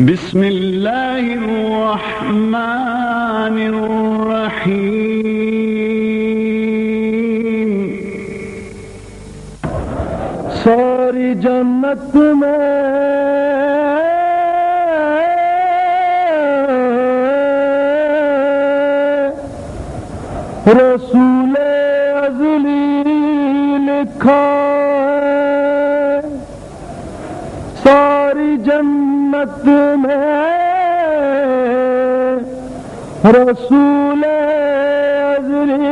بسم الله الرحمن الرحيم सारी जन्नत में रसूल अज़ली लिखा है सारी जन्नत में रसूल अज़ली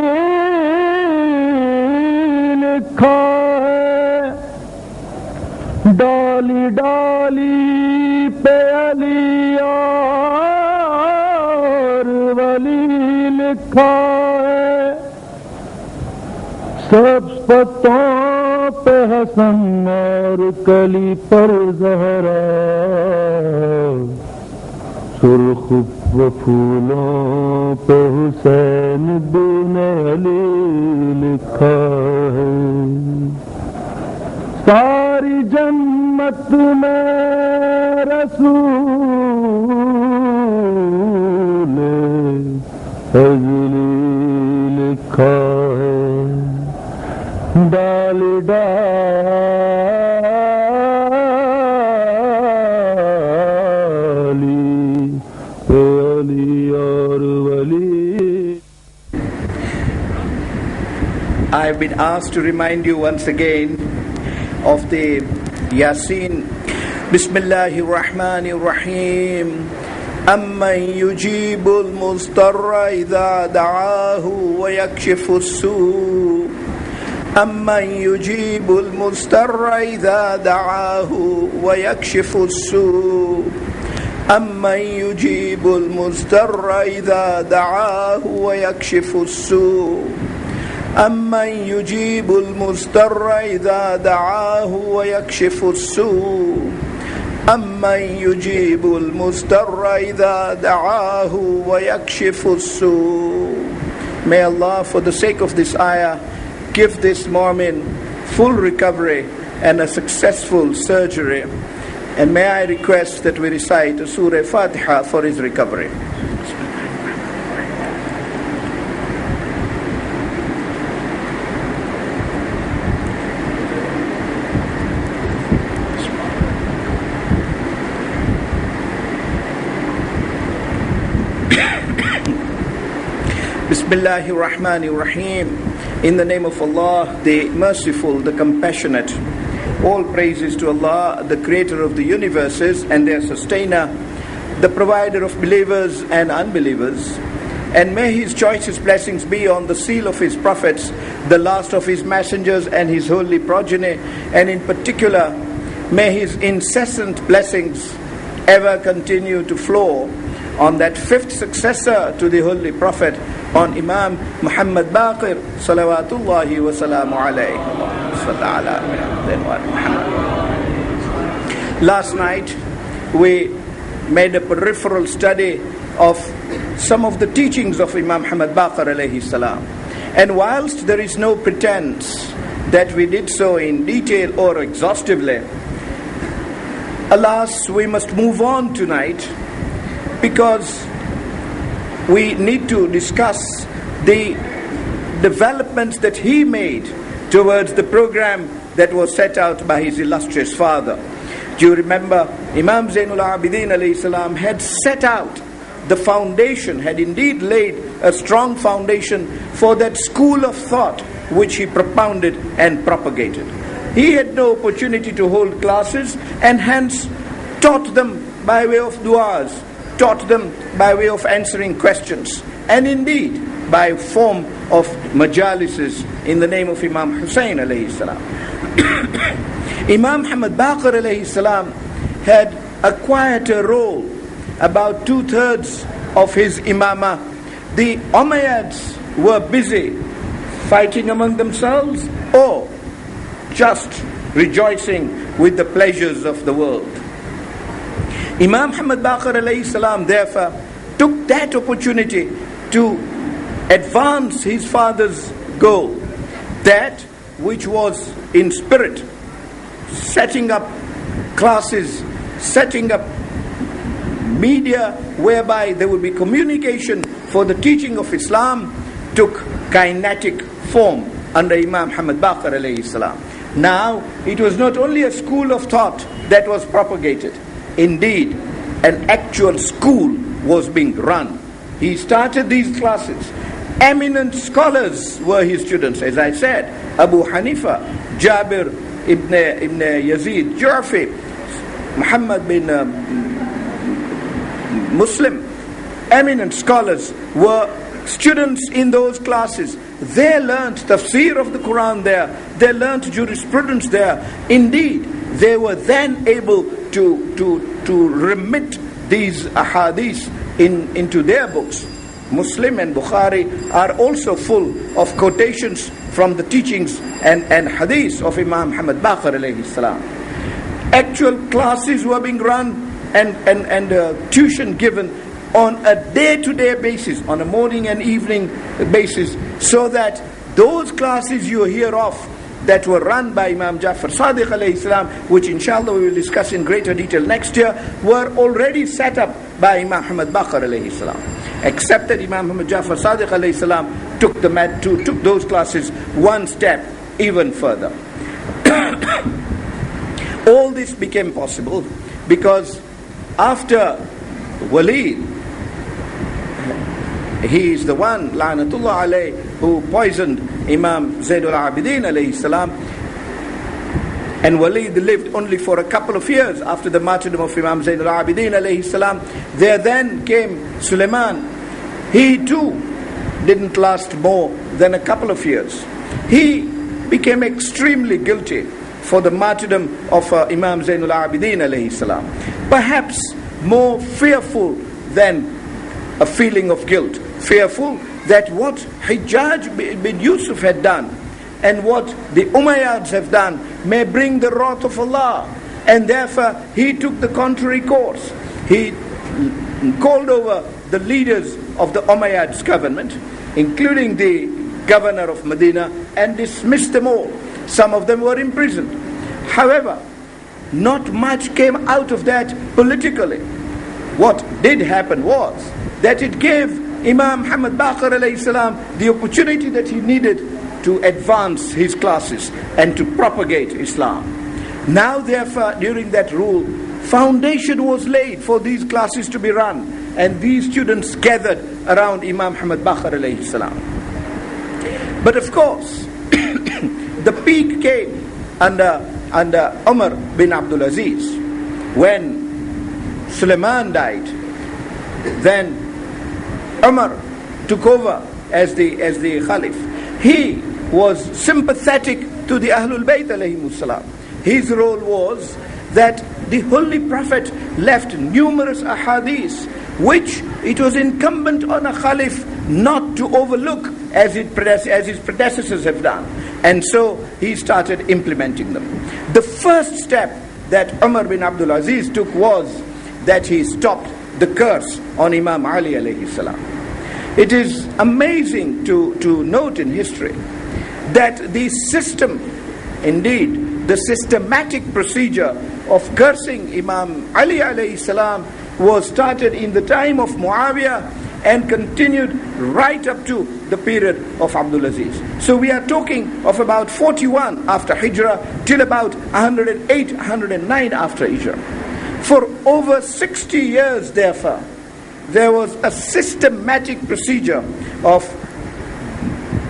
लिखा है डाली डाली पे अली और वली लिखा है सब पत्तों पे हसन और कली पर ज़हरा सुर्ख फूलों पे हुसैन बिन अली लिखा है सारी जन्नत में रसूल अज़ली लिखा है डाली डाली पे अली और वली. I have been asked to remind you once again of the Yasin. Bismillahir Rahmanir Rahim. Amman yujibul mustarra idha da'ahu wa yakshifu as-su'. Amman yujibul mustarra idha da'ahu wa yakshifu as-su'. Amman yujibul mustarra idha da'ahu wa yakshifu as-su'. أَمَّنْ يُجِيبُ الْمُضْطَرَّ إِذَا دَعَاهُ وَيَكْشِفُ السُّوءَ أَمَّنْ يُجِيبُ الْمُضْطَرَّ إِذَا دَعَاهُ وَيَكْشِفُ السُّوءَ. May Allah, for the sake of this ayah, give this mu'min full recovery and a successful surgery. And may I request that we recite Surah Fatiha for his recovery. Bismillahir Rahmanir Rahim. In the name of Allah, the Merciful, the Compassionate. All praises to Allah, the Creator of the universes and their Sustainer, the Provider of believers and unbelievers. And may His choicest blessings be on the seal of His prophets, the last of His messengers and His holy progeny. And in particular, may His incessant blessings ever continue to flow on that fifth successor to the Holy Prophet, on Imam Muhammad Baqir, salawatullahi wa salamu alayhi. Last night, we made a peripheral study of some of the teachings of Imam Muhammad Baqir alayhi salam. And whilst there is no pretense that we did so in detail or exhaustively, alas, we must move on tonight, because we need to discuss the developments that he made towards the program that was set out by his illustrious father. Do you remember, Imam Zainul Abidin alayhi salam had set out the foundation, had indeed laid a strong foundation for that school of thought which he propounded and propagated. He had no opportunity to hold classes and hence taught them by way of du'as, taught them by way of answering questions, and indeed by form of majalises in the name of Imam Hussein alayhi salam. Imam Muhammad Baqir alayhi salam had a quieter role, about 2/3 of his imamah. The Umayyads were busy fighting among themselves or just rejoicing with the pleasures of the world. Imam Muhammad Baqir alayhi salam therefore took that opportunity to advance his father's goal, that which was in spirit, setting up classes, setting up media whereby there would be communication for the teaching of Islam took kinetic form under Imam Muhammad Baqir alayhi salam. Now, it was not only a school of thought that was propagated. Indeed, an actual school was being run. He started these classes. Eminent scholars were his students. As I said, Abu Hanifa, Jabir ibn Yazid, Ju'fi, Muhammad bin Muslim. Eminent scholars were students in those classes. They learnt tafsir of the Quran there. They learnt jurisprudence there. Indeed, they were then able to remit these ahadith into their books. Muslim and Bukhari are also full of quotations from the teachings and hadith of Imam Muhammad Baqir alayhi salam. Actual classes were being run and tuition given on a day-to-day basis, on a morning and evening basis, so that those classes you hear of that were run by Imam Jafar Sadiq alayhi salam, which inshallah we will discuss in greater detail next year, were already set up by Imam Muhammad Baqir alayhi salam. Except that Imam Muhammad Jafar Sadiq alayhi salam took those classes one step even further. All this became possible because after Walid, he is the one, la'natullah alayh, who poisoned Imam Zainul Abidin alayhi salam. And Walid lived only for a couple of years after the martyrdom of Imam Zainul Abidin alayhi salam. There then came Suleiman. He too didn't last more than a couple of years. He became extremely guilty for the martyrdom of Imam Zainul Abidin alayhi salam. Perhaps more fearful than a feeling of guilt. Fearful that what Hijjaj bin Yusuf had done and what the Umayyads have done may bring the wrath of Allah. And therefore he took the contrary course. He called over the leaders of the Umayyads government, including the governor of Medina, and dismissed them all. Some of them were imprisoned. However, not much came out of that politically. What did happen was that it gave Imam Muhammad Baqir alayhi salam the opportunity that he needed to advance his classes and to propagate Islam. Now therefore, during that rule, foundation was laid for these classes to be run, and these students gathered around Imam Muhammad Baqir alayhi salam. But of course, the peak came under Umar bin Abdul Aziz. When Suleiman died, then Umar took over as the Khalif. He was sympathetic to the Ahlul Bayt alayhimus salam. His role was that the Holy Prophet left numerous ahadith which it was incumbent on a Khalif not to overlook as his predecessors have done. And so he started implementing them. The first step that Umar bin Abdul Aziz took was that he stopped the curse on Imam Ali alayhi salam. It is amazing to note in history that the system, indeed, the systematic procedure of cursing Imam Ali alayhi salam was started in the time of Muawiyah and continued right up to the period of Abdul Aziz. So we are talking of about 41 after Hijrah till about 108, 109 after Hijrah. For over 60 years, therefore, there was a systematic procedure of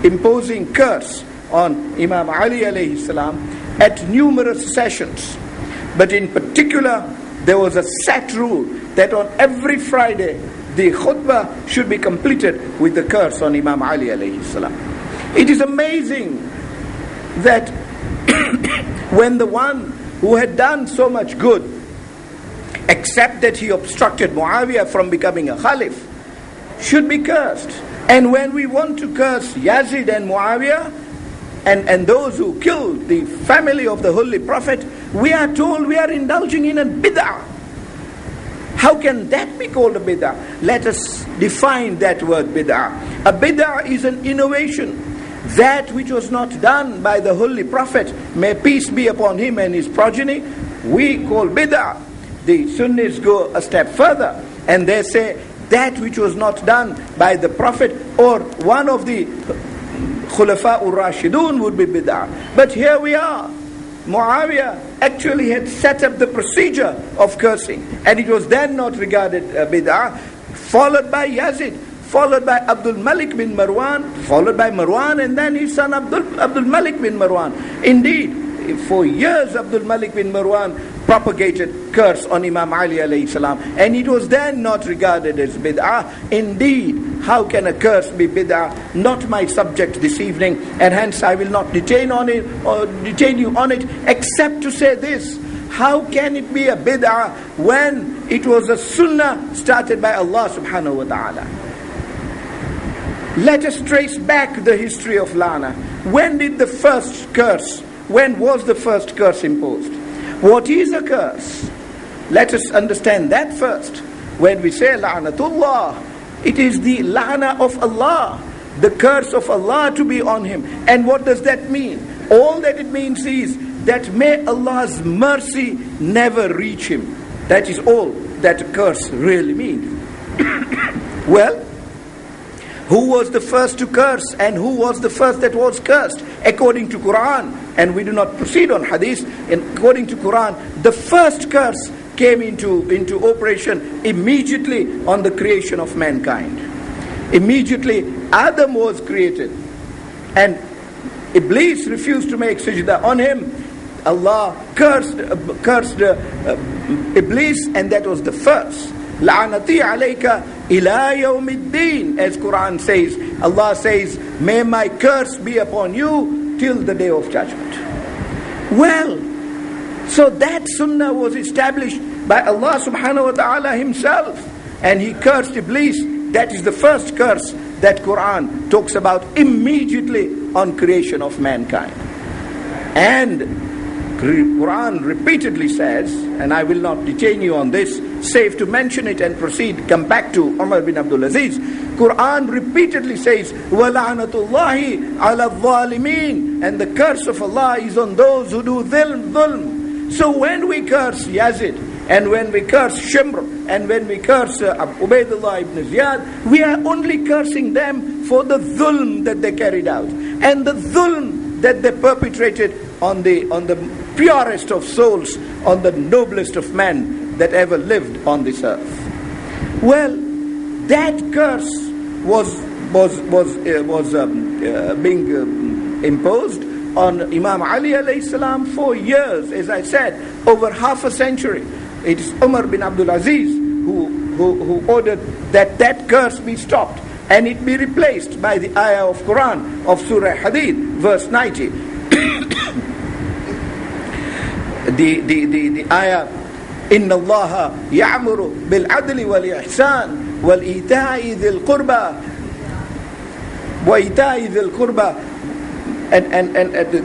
imposing curse on Imam Ali alayhi salam at numerous sessions. But in particular, there was a set rule that on every Friday, the khutbah should be completed with the curse on Imam Ali alayhi salam. It is amazing that when the one who had done so much good, except that he obstructed Muawiyah from becoming a Khalif, should be cursed. And when we want to curse Yazid and Muawiyah and those who killed the family of the Holy Prophet, we are told we are indulging in a bid'ah. How can that be called a bid'ah? Let us define that word bid'ah. A bid'ah is an innovation. That which was not done by the Holy Prophet, may peace be upon him and his progeny, we call bid'ah. The Sunnis go a step further And they say that which was not done by the Prophet or one of the Khulafa ur-Rashidun would be bid'ah. But here we are. Muawiyah actually had set up the procedure of cursing, and it was then not regarded bid'ah, followed by Yazid, followed by Abdul Malik bin Marwan, followed by Marwan, and then his son Abdul Malik bin Marwan. Indeed, for years Abdul Malik bin Marwan propagated curse on Imam Ali alayhi salam, and it was then not regarded as bid'ah. Indeed, how can a curse be bid'ah? Not my subject this evening, and hence I will not detain you on it, except to say this: how can it be a bid'ah when it was a sunnah started by Allah subhanahu wa ta'ala? Let us trace back the history of La'na. When was the first curse imposed? What is a curse? Let us understand that first. When we say La'natullah, it is the La'na of Allah, the curse of Allah to be on him. And what does that mean? All that it means is that may Allah's mercy never reach him. That is all that curse really means. Well, who was the first to curse and who was the first that was cursed? According to Quran, and we do not proceed on hadith, according to Quran, the first curse came into operation immediately on the creation of mankind. Immediately Adam was created, and Iblis refused to make sajda on him. Allah cursed Iblis, and that was the first. La'nati alayka ila yawmiddin, as Quran says. Allah says, may my curse be upon you till the day of judgment. Well, so that sunnah was established by Allah subhanahu wa ta'ala himself, and he cursed Iblis. That is the first curse that Quran talks about immediately on creation of mankind. And Quran repeatedly says, and I will not detain you on this, save to mention it and come back to Umar bin Abdul Aziz. Quran repeatedly says, وَلَعْنَةُ اللَّهِ عَلَى الظَّالِمِينَ, and the curse of Allah is on those who do dhulm. So when we curse Yazid, and when we curse Shimr, and when we curse Ubaydullah ibn Ziyad, we are only cursing them for the dhulm that they carried out, and the dhulm that they perpetrated on the purest of souls, on the noblest of men that ever lived on this earth. Well, that curse was being imposed on Imam Ali alayhi salam for years, as I said, over half a century. It is Umar bin Abdul Aziz who ordered that curse be stopped and it be replaced by the ayah of Quran of Surah Hadid, verse 90. The ayah, إن الله يأمر بالعدل والإحسان وإيتاء ذي القربى وإيتاء ذي القربى, and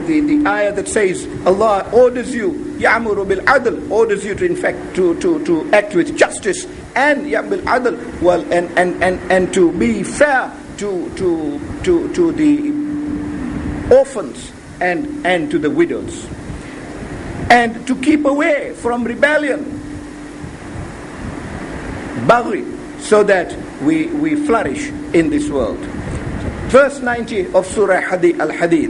the ayah that says Allah orders you, يأمر بالعدل, orders you to in fact to act with justice, and bil adl, well, and to be fair to the orphans and to the widows, and to keep away from rebellion, baghi, so that we flourish in this world. Verse 90 of Surah Al-Hadid,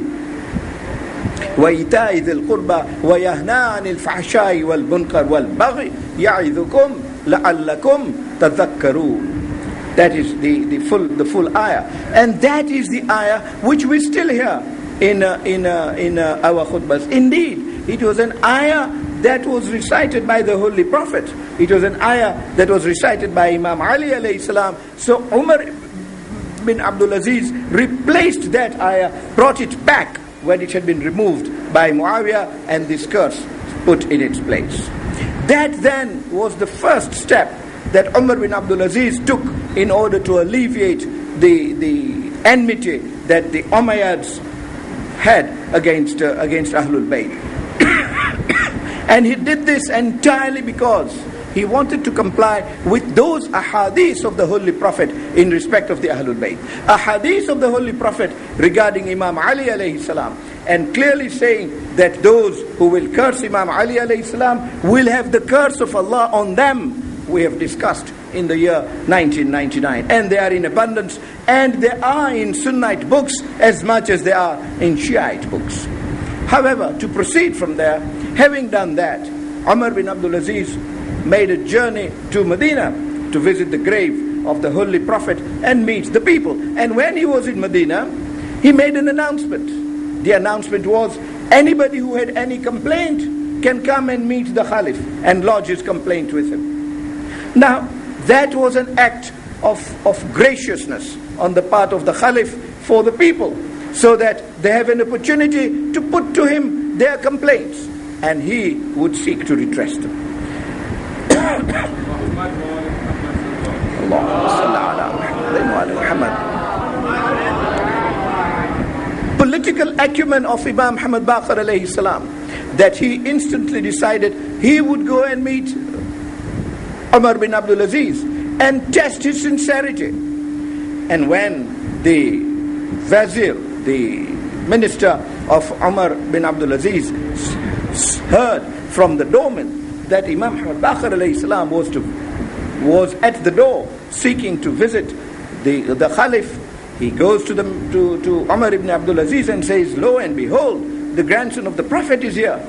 وَإِيتَاءِ ذِي الْقُرْبَى وَيَنْهَى عَنِ الْفَحْشَاءِ وَالْمُنكَرِ وَالْبَغْيِ يَعِظُكُمْ لَعَلَّكُمْ تَذَكَّرُونَ. That is the full ayah, and that is the ayah which we still hear in our khutbahs. Indeed, it was an ayah that was recited by the Holy Prophet. It was an ayah that was recited by Imam Ali alayhi salam. So Umar bin Abdul Aziz replaced that ayah, brought it back when it had been removed by Muawiyah, and this curse put in its place. That then was the first step that Umar bin Abdul Aziz took in order to alleviate the enmity that the Umayyads had against Ahlul Bayt. And he did this entirely because he wanted to comply with those ahadith of the Holy Prophet in respect of the Ahlul Bayt. Ahadith of the Holy Prophet regarding Imam Ali alayhi salam, and clearly saying that those who will curse Imam Ali alayhi salam will have the curse of Allah on them we have discussed in the year 1999. And they are in abundance, and they are in Sunnite books as much as they are in Shiite books. However, to proceed from there, having done that, Umar bin Abdul Aziz made a journey to Medina to visit the grave of the Holy Prophet and meet the people. And when he was in Medina, he made an announcement. The announcement was, anybody who had any complaint can come and meet the Khalif and lodge his complaint with him. Now, that was an act of graciousness on the part of the Khalif for the people, so that they have an opportunity to put to him their complaints, and he would seek to redress them. Political acumen of Imam Muhammad Baqir alayhi salam, that he instantly decided he would go and meet Umar bin Abdul Aziz and test his sincerity. And when the Wazir, the minister of Umar bin Abdul Aziz, heard from the doorman that Imam Muhammad Baqir alayhi salam was at the door seeking to visit the Khalif, he goes to Umar ibn Abdul Aziz and says, lo and behold, the grandson of the Prophet is here.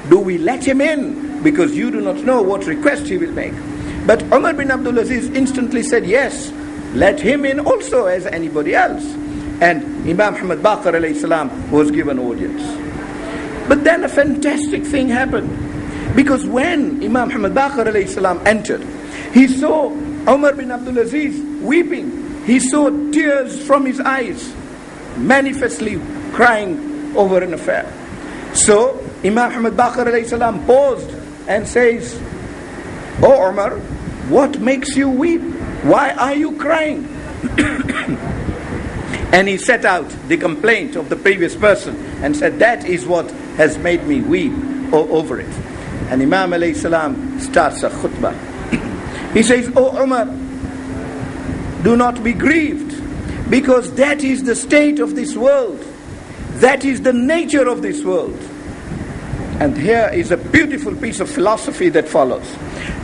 Do we let him in? Because you do not know what request he will make. But Umar bin Abdul Aziz instantly said, yes, let him in also as anybody else. And Imam Muhammad Baqir alayhi salam was given audience. But then a fantastic thing happened. Because when Imam Muhammad Baqir alayhi salam entered, he saw Umar bin Abdul Aziz weeping. He saw tears from his eyes, manifestly crying over an affair. So Imam Muhammad Baqir alayhi salam paused and says, "Oh Umar, what makes you weep? Why are you crying?" And he set out the complaint of the previous person and said, that is what has made me weep over it. And Imam alayhi salam starts a khutbah. He says, "Oh Umar, do not be grieved, because that is the state of this world. That is the nature of this world." And here is a beautiful piece of philosophy that follows.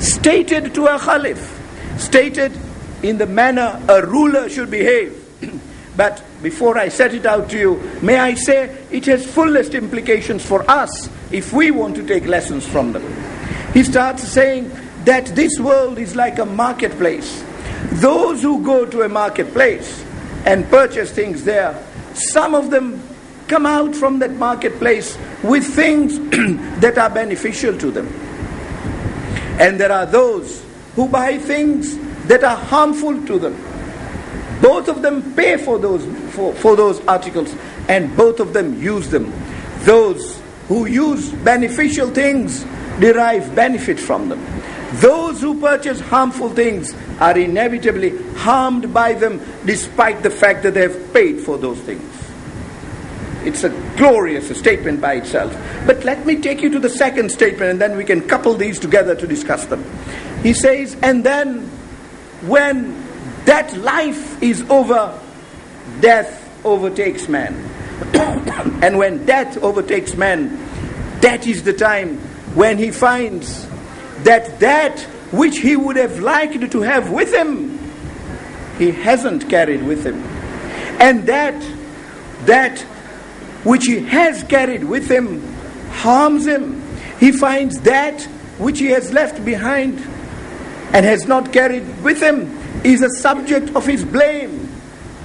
Stated to a Khalif, stated in the manner a ruler should behave. But before I set it out to you, may I say it has fullest implications for us if we want to take lessons from them. He starts saying that this world is like a marketplace. Those who go to a marketplace and purchase things there, some of them come out from that marketplace with things that are beneficial to them. And there are those who buy things that are harmful to them. Both of them pay for those articles, and both of them use them. Those who use beneficial things derive benefit from them. Those who purchase harmful things are inevitably harmed by them, despite the fact that they have paid for those things. It's a glorious statement by itself. But let me take you to the second statement, and then we can couple these together to discuss them. He says, and then when that life is over, death overtakes man. And when death overtakes man, that is the time when he finds that which he would have liked to have with him, he hasn't carried with him. And that which he has carried with him harms him. He finds that which he has left behind and has not carried with him is a subject of his blame.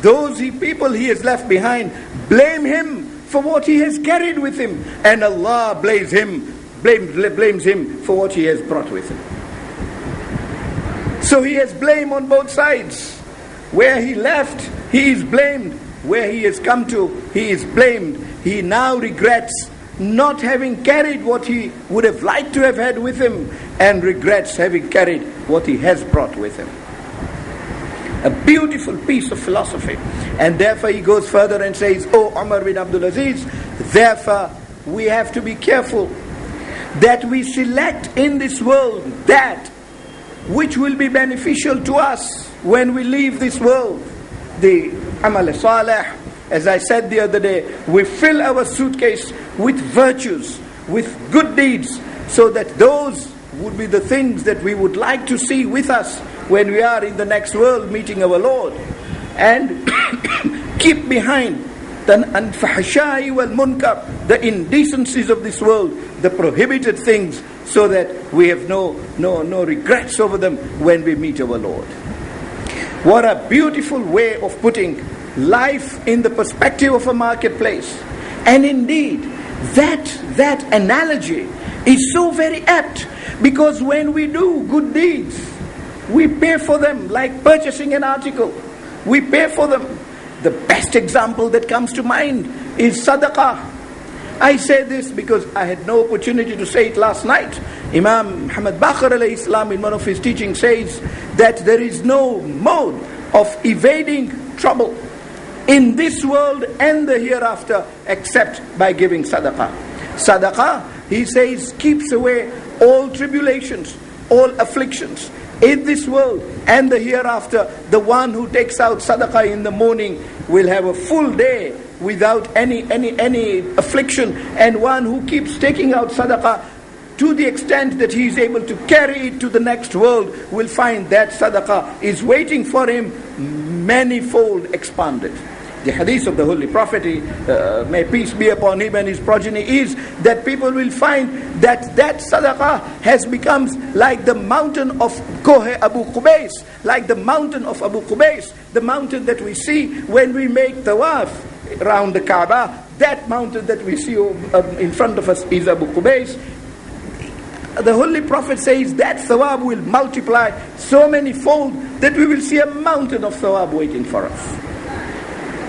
Those people he has left behind blame him for what he has carried with him, and Allah blames him for what he has brought with him. So he has blame on both sides. Where he left, he is blamed. Where he has come to, he is blamed. He now regrets not having carried what he would have liked to have had with him, and regrets having carried what he has brought with him. A beautiful piece of philosophy. And therefore he goes further and says, "Oh Umar bin Abdul Aziz, therefore we have to be careful that we select in this world that which will be beneficial to us when we leave this world. The amal salih, as I said the other day, we fill our suitcase with virtues, with good deeds, so that those would be the things that we would like to see with us when we are in the next world meeting our Lord. And keep behind the al-fahsha'i wal-munkar, the indecencies of this world, the prohibited things, so that we have no regrets over them when we meet our Lord. What a beautiful way of putting life in the perspective of a marketplace. And indeed, that analogy is so very apt, because when we do good deeds, we pay for them like purchasing an article. We pay for them. The best example that comes to mind is sadaqah. I say this because I had no opportunity to say it last night. Imam Muhammad Baqir alayhi salam in one of his teachings says that there is no mode of evading trouble in this world and the hereafter except by giving sadaqah. Sadaqah, he says, keeps away all tribulations, all afflictions in this world and the hereafter. The one who takes out sadaqah in the morning will have a full day without any affliction, and one who keeps taking out sadaqah to the extent that he is able to carry it to the next world will find that sadaqah is waiting for him manifold expanded. The hadith of the Holy Prophet, may peace be upon him and his progeny, is that people will find that sadaqah has become like the mountain of Kohe Abu Qubais, like the mountain of Abu Qubais, the mountain that we see when we make tawaf around the Kaaba. That mountain that we see in front of us is Abu Qubais. The Holy Prophet says that thawab will multiply so many fold that we will see a mountain of thawab waiting for us.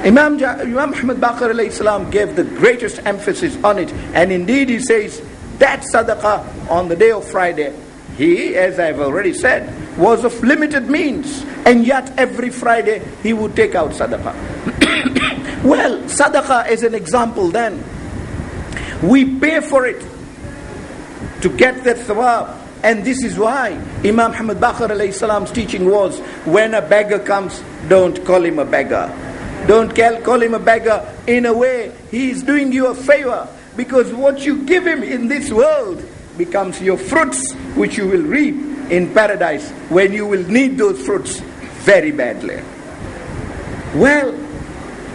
Imam Muhammad Baqir alayhi salam gave the greatest emphasis on it, and indeed he says that sadaqah on the day of Friday, he, as I've already said, was of limited means, and yet every Friday he would take out sadaqah. Well, sadaqah as an example then, we pay for it to get that thawab. And this is why Imam Muhammad Baqir alayhi salam's teaching was, when a beggar comes, don't call him a beggar. Don't call him a beggar. In a way, he is doing you a favor, because what you give him in this world becomes your fruits, which you will reap in paradise, when you will need those fruits very badly. Well,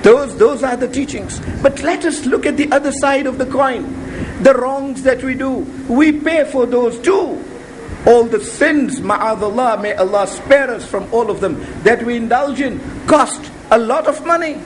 those are the teachings. But let us look at the other side of the coin. The wrongs that we do, we pay for those too. All the sins, ma'adallah, may Allah spare us from all of them, that we indulge in, cost a lot of money.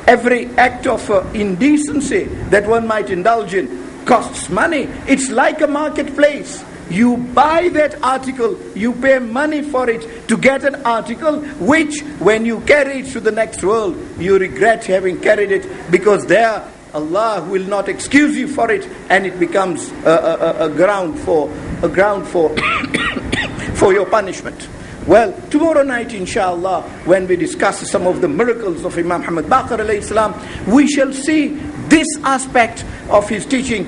Every act of indecency that one might indulge in costs money. It's like a marketplace. You buy that article, you pay money for it to get an article which, when you carry it to the next world, you regret having carried it, because there Allah will not excuse you for it, and it becomes a ground for for your punishment. Well, tomorrow night, inshallah, when we discuss some of the miracles of Imam Muhammad Baqir alayhi salam, we shall see this aspect of his teaching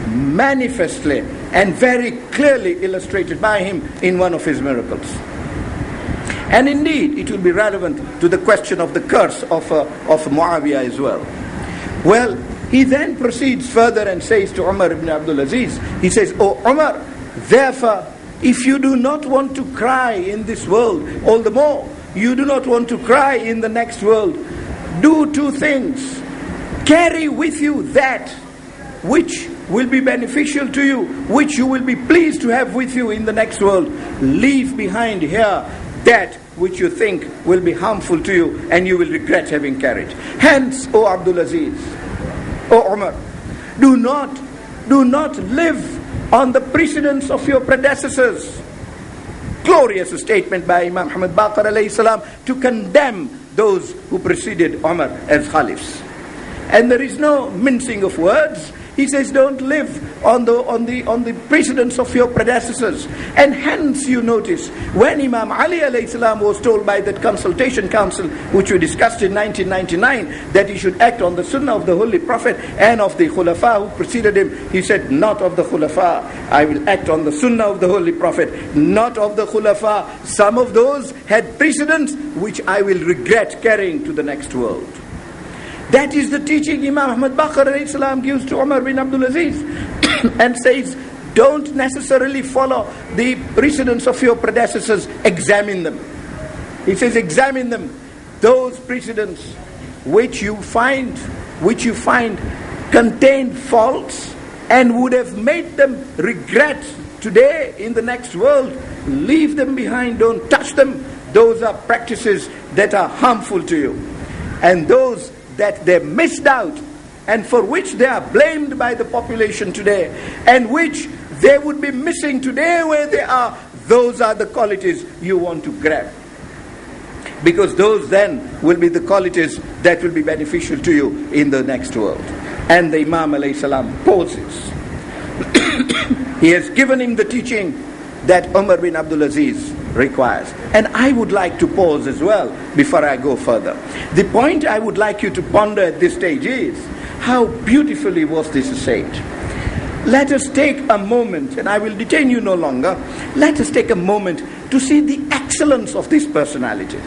manifestly and very clearly illustrated by him in one of his miracles. And indeed, it will be relevant to the question of the curse of Muawiyah as well. Well, he then proceeds further and says to Umar ibn Abdul Aziz, he says, "O Umar, therefore, if you do not want to cry in this world, all the more you do not want to cry in the next world, do two things. Carry with you that which will be beneficial to you, which you will be pleased to have with you in the next world. Leave behind here that which you think will be harmful to you and you will regret having carried. Hence, O Abdul Aziz, O Umar, do not live on the precedence of your predecessors." Glorious statement by Imam Muhammad Baqir alayhi salam to condemn those who preceded Umar as Khalifs. And there is no mincing of words. He says, don't live on the precedence of your predecessors. And hence you notice, when Imam Ali alayhi salam was told by that consultation council, which we discussed in 1999, that he should act on the sunnah of the Holy Prophet and of the Khulafa who preceded him, he said, not of the Khulafa. I will act on the sunnah of the Holy Prophet, not of the Khulafa. Some of those had precedence which I will regret carrying to the next world. That is the teaching Imam Muhammad Baqir alayhi salam gives to Umar bin Abdul Aziz and says, don't necessarily follow the precedents of your predecessors, examine them. He says, examine them. Those precedents which you find contain faults and would have made them regret today in the next world, leave them behind, don't touch them. Those are practices that are harmful to you. And those that they missed out and for which they are blamed by the population today, and which they would be missing today where they are, those are the qualities you want to grab. Because those then will be the qualities that will be beneficial to you in the next world. And the Imam alayhi salam pauses. He has given him the teaching that Umar bin Abdul Aziz requires. And I would like to pause as well before I go further. The point I would like you to ponder at this stage is, how beautifully was this said? Let us take a moment, and I will detain you no longer. Let us take a moment to see the excellence of this personality.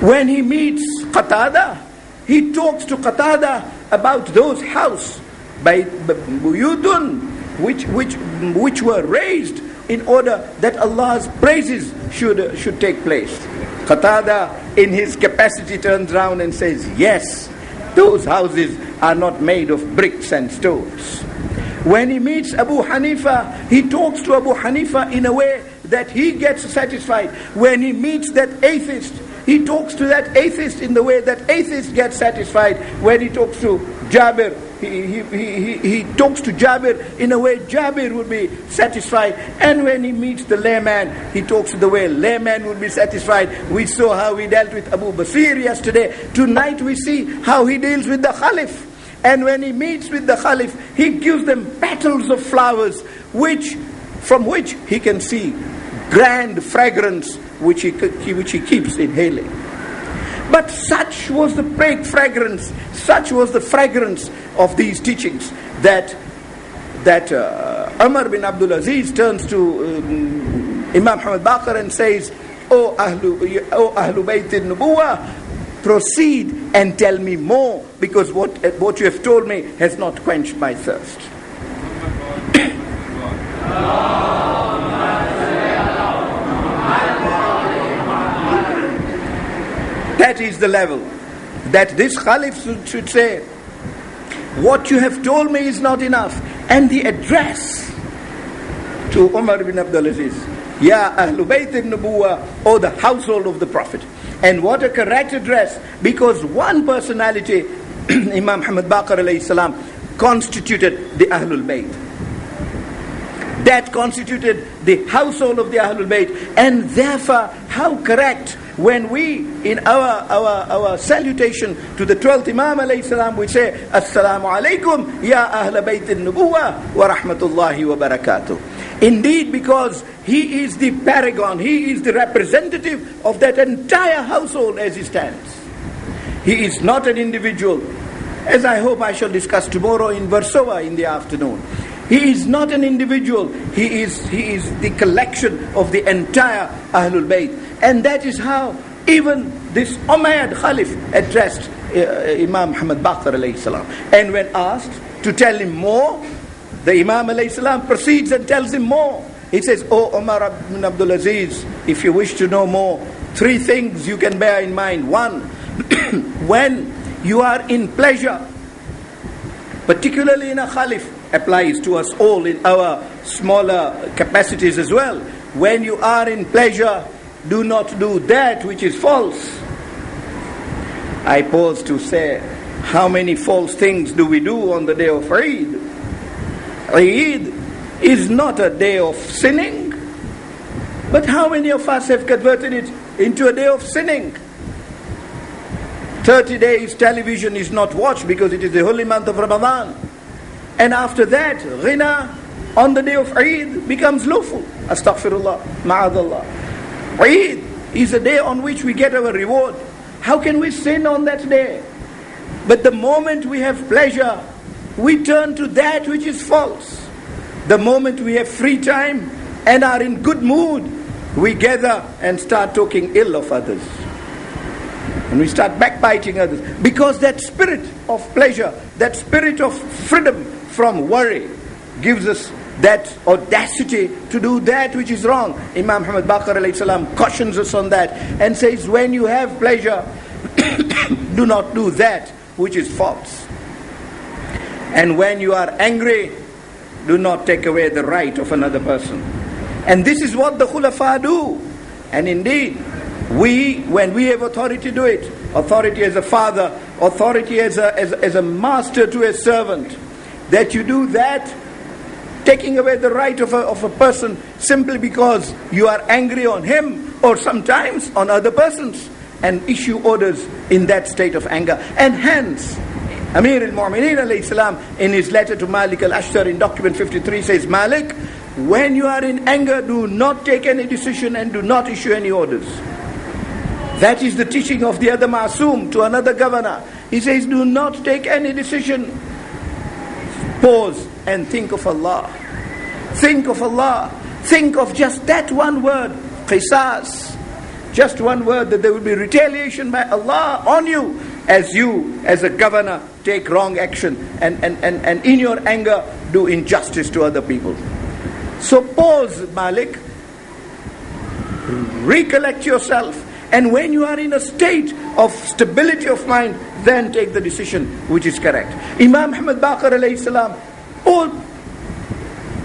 When he meets Qatada, he talks to Qatada about those houses by Buyudun, which were raised in order that Allah's praises should take place. Qatada, in his capacity, turns around and says, yes, those houses are not made of bricks and stones. When he meets Abu Hanifa, he talks to Abu Hanifa in a way that he gets satisfied. When he meets that atheist, he talks to that atheist in the way that atheist gets satisfied. When he talks to Jabir, he talks to Jabir in a way Jabir would be satisfied. And when he meets the layman, he talks the way layman would be satisfied. We saw how he dealt with Abu Basir yesterday. Tonight we see how he deals with the Khalif. And when he meets with the Khalif, he gives them petals of flowers, from which he can see grand fragrance, which he keeps inhaling. But such was the fragrance, such was the fragrance of these teachings that Umar bin Abdul Aziz turns to Imam Muhammad Baqir and says, O Ahlu Bayt al-Nubuwah, proceed and tell me more, because what you have told me has not quenched my thirst. That is the level that this Khalif should say, what you have told me is not enough. And the address to Umar bin Abdul Aziz, Ya Ahlul Bayt al-Nubuwah, or the household of the Prophet. And what a correct address, because one personality, Imam Muhammad Baqir alayhi salam, constituted the Ahlul Bayt. That constituted the household of the Ahlul Bayt. And therefore, how correct when we, in our salutation to the 12th Imam alayhi salam, we say, Assalamu alaikum, Ya Ahl Bayt al-Nubuwah, wa rahmatullahi wa barakatuh. Indeed, because he is the paragon, he is the representative of that entire household as he stands. He is not an individual, as I hope I shall discuss tomorrow in Warsaw in the afternoon. He is not an individual, he is the collection of the entire Ahlul Bayt. And that is how even this Umayyad Khalif addressed Imam Muhammad Baqir alayhi salam. And when asked to tell him more, the Imam alayhi salam proceeds and tells him more. He says, O Umar bin Abdul Aziz, if you wish to know more, 3 things you can bear in mind. 1, when you are in pleasure, particularly in a Khalif, applies to us all in our smaller capacities as well. When you are in pleasure, do not do that which is false. I pause to say, how many false things do we do on the day of Eid? Eid is not a day of sinning, but how many of us have converted it into a day of sinning? 30 days television is not watched because it is the holy month of Ramadan. And after that, ghina on the day of Eid becomes lawful. Astaghfirullah, ma'adallah. Eid is a day on which we get our reward. How can we sin on that day? But the moment we have pleasure, we turn to that which is false. The moment we have free time and are in good mood, we gather and start talking ill of others. And we start backbiting others. Because that spirit of pleasure, that spirit of freedom from worry gives us that audacity to do that which is wrong. Imam Muhammad Baqir alayhi salam cautions us on that and says, when you have pleasure, do not do that which is false. And when you are angry, do not take away the right of another person. And this is what the Khulafa do. And indeed, when we have authority, do it. Authority as a father, authority as a master to a servant. That you do that, taking away the right of a person simply because you are angry on him or sometimes on other persons, and issue orders in that state of anger. And hence, Amir al-Mu'mineen alayhi salam in his letter to Malik al-Ashtar in document 53 says, Malik, when you are in anger, do not take any decision and do not issue any orders. That is the teaching of the other Masoom to another governor. He says, do not take any decision. Pause and think of Allah. Think of Allah. Think of just that one word, qisas. Just one word, that there will be retaliation by Allah on you as a governor, take wrong action and in your anger do injustice to other people. So pause, Malik. Recollect yourself. And when you are in a state of stability of mind, then take the decision which is correct. Imam Muhammad Baqir alayhi salam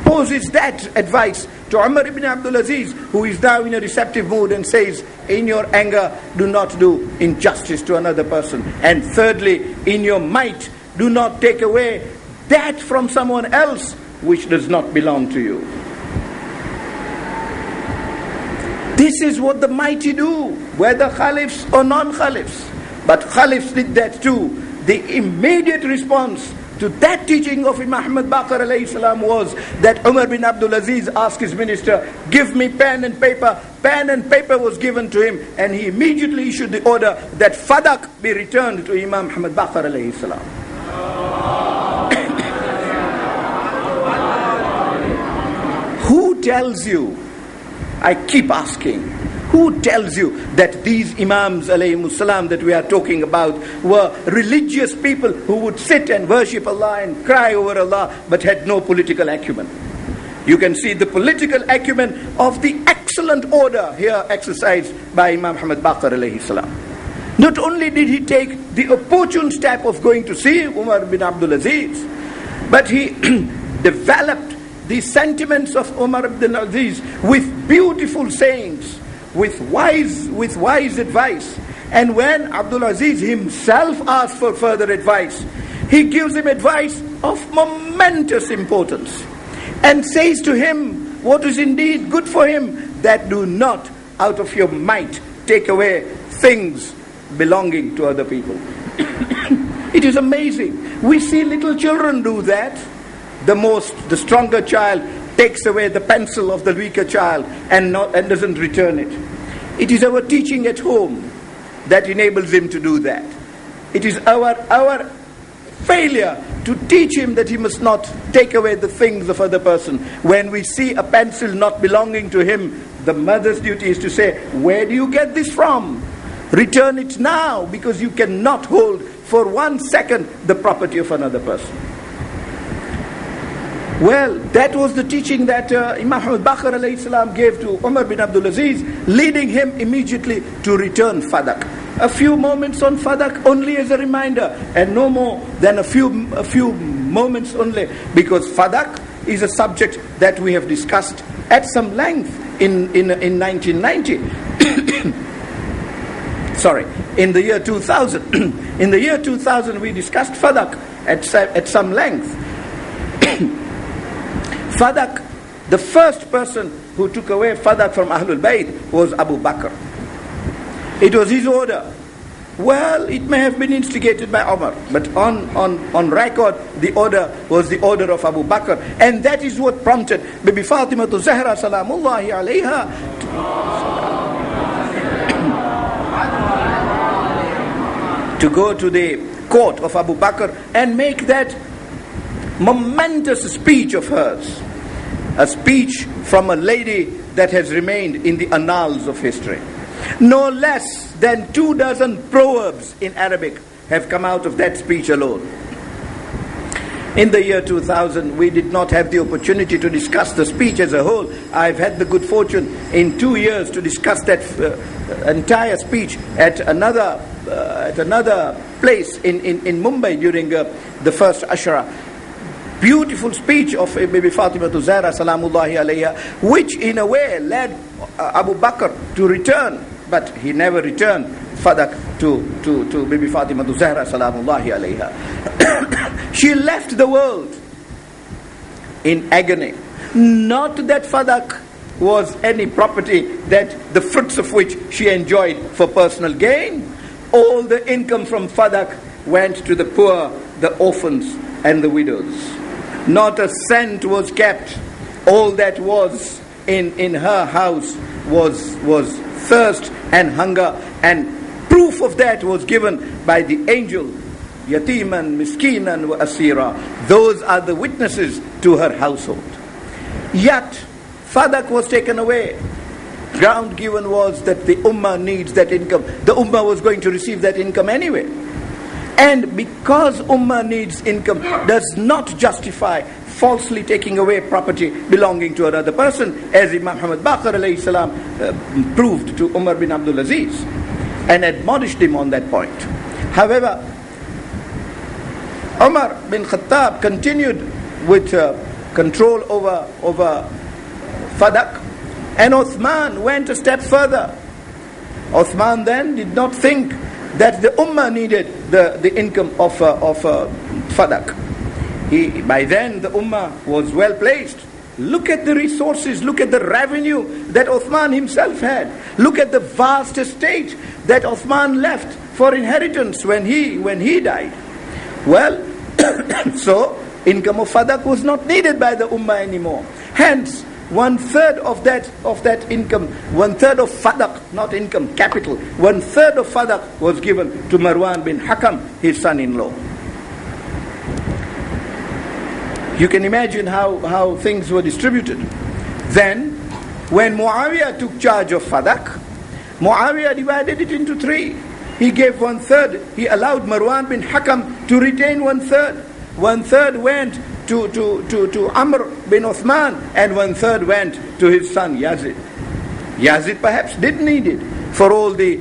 poses that advice to Umar ibn Abdul Aziz, who is now in a receptive mood, and says, in your anger, do not do injustice to another person. And thirdly, in your might, do not take away that from someone else which does not belong to you. This is what the mighty do, whether Khalifs or non-Khalifs. But Khalifs did that too. The immediate response to that teaching of Imam Muhammad Baqir alayhi salam was that Umar bin Abdul Aziz asked his minister, give me pen and paper. Pen and paper was given to him, and he immediately issued the order that Fadak be returned to Imam Muhammad Baqir alayhi salam. Who tells you, I keep asking, who tells you that these Imams alayhimus salam that we are talking about were religious people who would sit and worship Allah and cry over Allah but had no political acumen? You can see the political acumen of the excellent order here exercised by Imam Muhammad Baqir alayhi salam. Not only did he take the opportune step of going to see Umar bin Abdul Aziz, but he developed the sentiments of Umar ibn Aziz with beautiful sayings, with wise advice. And when Abdul Aziz himself asked for further advice, he gives him advice of momentous importance and says to him what is indeed good for him, that do not out of your might take away things belonging to other people. It is amazing. We see little children do that. The stronger child takes away the pencil of the weaker child and doesn't return it. It is our teaching at home that enables him to do that. It is our failure to teach him that he must not take away the things of other person. When we see a pencil not belonging to him, the mother's duty is to say, where do you get this from? Return it now, because you cannot hold for 1 second the property of another person. Well, that was the teaching that Imam Muhammad Baqir alayhi salam gave to Umar bin Abdul Aziz, leading him immediately to return Fadak. A few moments on Fadak only as a reminder, and no more than a few moments only, because Fadak is a subject that we have discussed at some length in 1990. Sorry, in the year 2000. In the year 2000 we discussed Fadak at some length. Fadak, the first person who took away Fadak from Ahlul Bayt was Abu Bakr. It was his order. Well, it may have been instigated by Umar, but on record, the order was the order of Abu Bakr. And that is what prompted Bibi Fatima to Zahra salamullahi alayha to go to the court of Abu Bakr and make that momentous speech of hers, a speech from a lady that has remained in the annals of history. No less than 24 proverbs in Arabic have come out of that speech alone. In the year 2000, we did not have the opportunity to discuss the speech as a whole. I've had the good fortune in 2 years to discuss that entire speech at another place in Mumbai during the first Ashra. Beautiful speech of Bibi Fatima Zahra Salamullahi alayha, which in a way led Abu Bakr to return, but he never returned Fadak to Bibi Fatima Zahra Salamullahi alayha. She left the world in agony. Not that Fadak was any property that the fruits of which she enjoyed for personal gain. All the income from Fadak went to the poor, the orphans and the widows. Not a cent was kept. All that was in her house was thirst and hunger, and proof of that was given by the angel, Yatiman, Miskinan wa Asira. Those are the witnesses to her household. Yet, Fadak was taken away. Ground given was that the Ummah needs that income. The Ummah was going to receive that income anyway. And because Ummah needs income does not justify falsely taking away property belonging to another person, as Imam Muhammad Baqir alayhi salam proved to Umar bin Abdul Aziz and admonished him on that point. However, Umar bin Khattab continued with control over Fadak, and Uthman went a step further. Uthman then did not think that the Ummah needed the income of Fadak. By then the Ummah was well placed. Look at the resources, look at the revenue that Uthman himself had. Look at the vast estate that Uthman left for inheritance when he died. Well, so income of Fadak was not needed by the Ummah anymore. Hence, 1/3 of that income, 1/3 of Fadak, not income, capital, 1/3 of Fadak was given to Marwan bin Hakam, his son-in-law. You can imagine how things were distributed. Then, when Muawiyah took charge of Fadak, Muawiyah divided it into 3. He gave 1/3. He allowed Marwan bin Hakam to retain 1/3. 1/3 went to Amr bin Uthman, and 1/3 went to his son Yazid. Yazid perhaps did need it for all the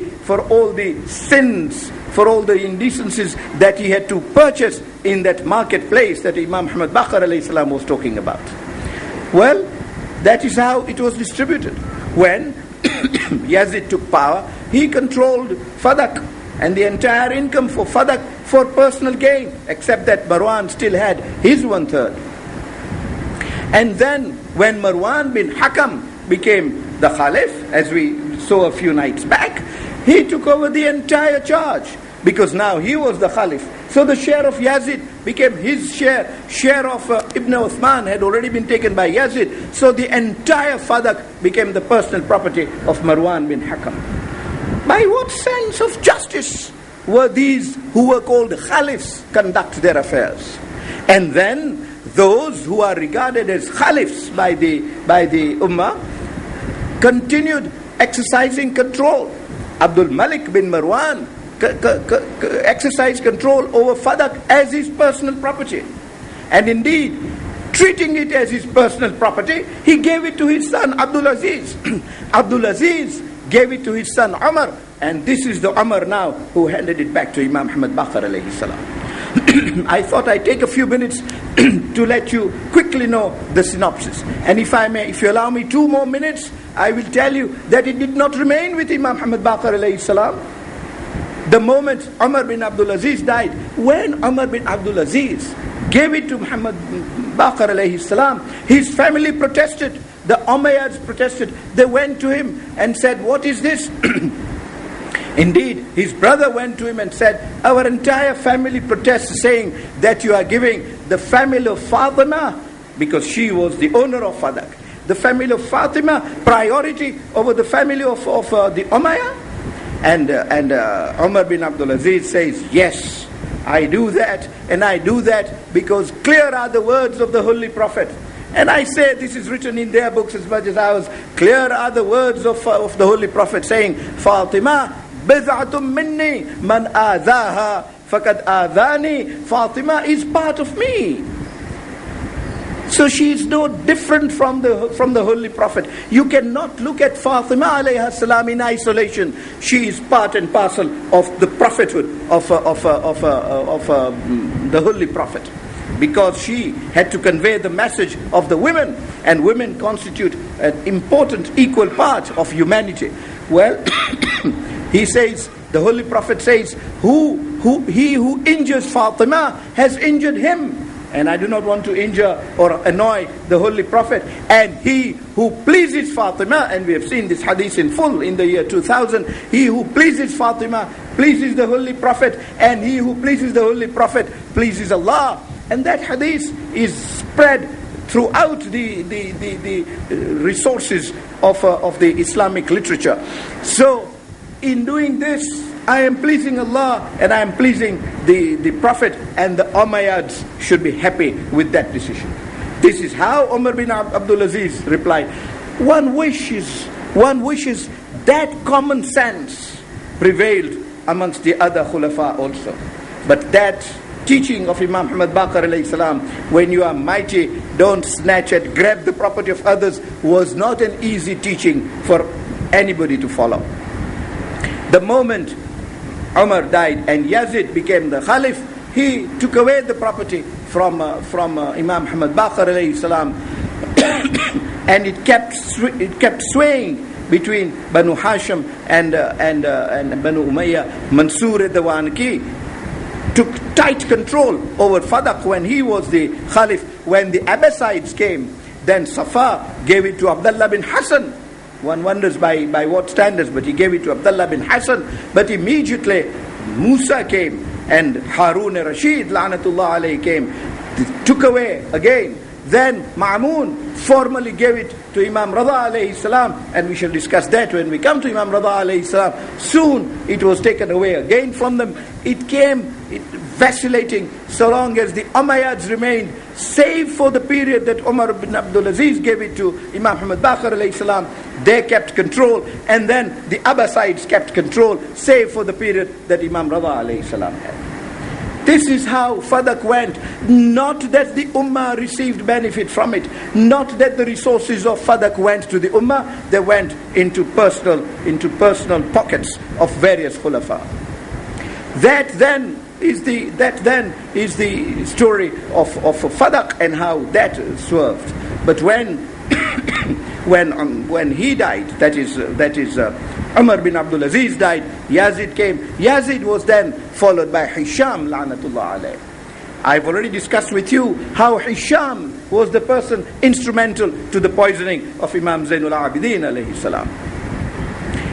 sins, for all the indecencies that he had to purchase in that marketplace that Imam Muhammad Baqir alayhi salam was talking about. Well, that is how it was distributed. When Yazid took power, he controlled Fadak and the entire income for Fadak for personal gain, except that Marwan still had his 1/3. And then when Marwan bin Hakam became the Khalif, as we saw a few nights back, he took over the entire charge, because now he was the Khalif. So the share of Yazid became his share. Share of Ibn Uthman had already been taken by Yazid. So the entire Fadak became the personal property of Marwan bin Hakam. By what sense of justice were these who were called Khalifs conduct their affairs? And then those who are regarded as Khalifs by the Ummah continued exercising control. Abdul Malik bin Marwan exercised control over Fadak as his personal property. And indeed, treating it as his personal property, he gave it to his son Abdul Aziz. Abdul Aziz gave it to his son Umar, and this is the Umar now who handed it back to Imam Muhammad Baqir alayhi salam. I thought I'd take a few minutes to let you quickly know the synopsis. And if you allow me 2 more minutes, I will tell you that it did not remain with Imam Muhammad Baqir alayhi salam. The moment Umar bin Abdul Aziz died, when Umar bin Abdul Aziz gave it to Muhammad Baqir alayhi salam, his family protested. The Umayyads protested. They went to him and said, "What is this?" Indeed, his brother went to him and said, "Our entire family protests, saying that you are giving the family of Fatima," because she was the owner of Fadak, the family of Fatima priority over the family of the Umayyah. And Umar bin Abdul Aziz says, "Yes, I do that, and I do that because clear are the words of the Holy Prophet." And I say this is written in their books as much as ours. Clear are the words of the Holy Prophet saying, "Fatima bid'atun minni man adhaha faqad adhani." Fatima is part of me. So she is no different from the Holy Prophet. You cannot look at Fatima alayha salam in isolation. She is part and parcel of the prophethood of the Holy Prophet. Because she had to convey the message of the women, and women constitute an important equal part of humanity. Well, he says, the Holy Prophet says, he who injures Fatima has injured him. And I do not want to injure or annoy the Holy Prophet. And he who pleases Fatima, and we have seen this hadith in full in the year 2000, he who pleases Fatima pleases the Holy Prophet, and he who pleases the Holy Prophet pleases Allah. And that hadith is spread throughout the resources of the Islamic literature. So, in doing this, I am pleasing Allah and I am pleasing the Prophet, and the Umayyads should be happy with that decision. This is how Umar bin Abdul Aziz replied. One wishes that common sense prevailed amongst the other Khulafa also. But that teaching of Imam Muhammad Baqir alayhi salam, when you are mighty, don't snatch at, grab the property of others, was not an easy teaching for anybody to follow. The moment Umar died and Yazid became the Khalif, he took away the property from Imam Muhammad Baqir alayhi salam, and it kept swaying between Banu Hashim and Banu Umayyah. Mansur ad-Dawanki took tight control over Fadak when he was the Khalif. When the Abbasides came, then Safa gave it to Abdullah bin Hassan. One wonders by what standards, but he gave it to Abdullah bin Hassan. But immediately Musa came, and Harun al-Rashid la'natullah alayhi came, took away again. Then Ma'mun formally gave it to Imam Rada alayhi salam, and we shall discuss that when we come to Imam Rada alayhi salam. Soon it was taken away again from them. It came vacillating so long as the Umayyads remained, save for the period that Umar bin Abdul Aziz gave it to Imam Muhammad Baqir alayhi salam. They kept control, and then the Abbasides kept control, save for the period that Imam Rada alayhi salam had. This is how Fadak went. Not that the Ummah received benefit from it. Not that the resources of Fadak went to the Ummah. They went into personal pockets of various Khulafa. That then is the story of Fadak and how that swerved. But when he died, that is Umar bin Abdul Aziz died, Yazid came. Yazid was then followed by Hisham la'natullah alayh. I've already discussed with you how Hisham was the person instrumental to the poisoning of Imam Zainul Abidin alayhi salam.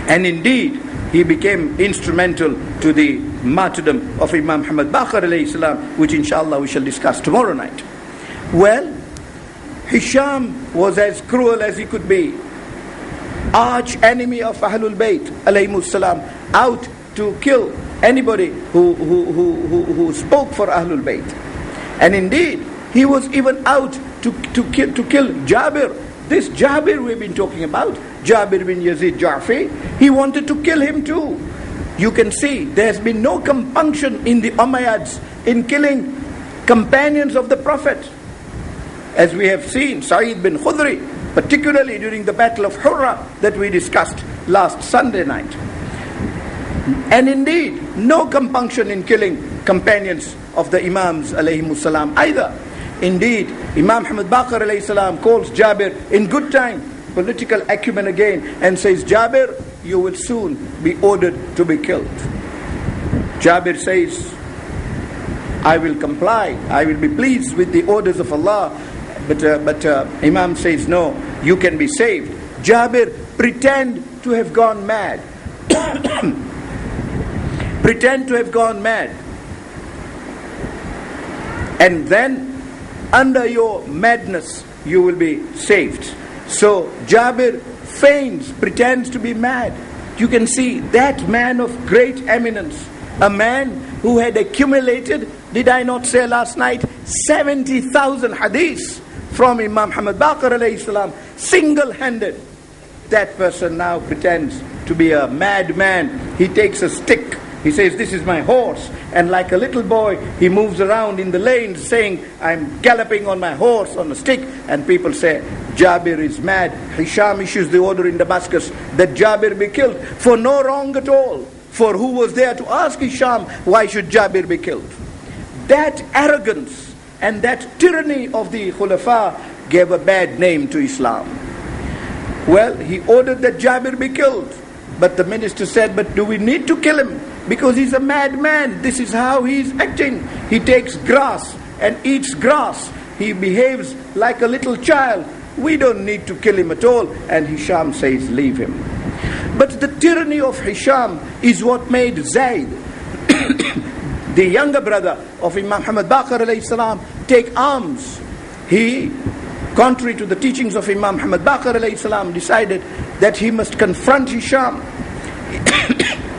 And indeed, he became instrumental to the martyrdom of Imam Muhammad Baqir alayhi salam, which inshallah we shall discuss tomorrow night. Well, Hisham was as cruel as he could be. Arch enemy of Ahlul Bayt alayhimus salam, out to kill anybody who spoke for Ahlul Bayt. And indeed, he was even out to kill Jabir. This Jabir we've been talking about, Jabir bin Yazid Ja'fi, he wanted to kill him too. You can see there's been no compunction in the Umayyads in killing companions of the Prophet. As we have seen, Sa'id bin Khudri, particularly during the Battle of Hurra that we discussed last Sunday night. And indeed, no compunction in killing companions of the Imams alayhimus salam either. Indeed, Imam Muhammad Baqir alayhi salam calls Jabir in good time, political acumen again, and says, Jabir, you will soon be ordered to be killed. Jabir says, I will comply, I will be pleased with the orders of Allah. But Imam says, no, you can be saved. Jabir pretend to have gone mad. Pretend to have gone mad. And then, under your madness, you will be saved. So, Jabir feigns, pretends to be mad. You can see that man of great eminence, a man who had accumulated, did I not say last night, 70,000 hadiths from Imam Muhammad Baqir alayhi salam, single-handed. That person now pretends to be a madman. He takes a stick He says, this is my horse. And like a little boy, he moves around in the lanes saying, I'm galloping on my horse on a stick. And people say, Jabir is mad. Hisham issues the order in Damascus that Jabir be killed for no wrong at all. For who was there to ask Hisham, why should Jabir be killed? That arrogance and that tyranny of the Khulafa gave a bad name to Islam. Well, he ordered that Jabir be killed. But the minister said, but do we need to kill him? Because he's a madman. This is how he's acting. He takes grass and eats grass. He behaves like a little child. We don't need to kill him at all. And Hisham says, leave him. But the tyranny of Hisham is what made Zayd, the younger brother of Imam Muhammad Baqir alayhi salam, take arms. He, contrary to the teachings of Imam Muhammad Baqir alayhi salam, decided that he must confront Hisham.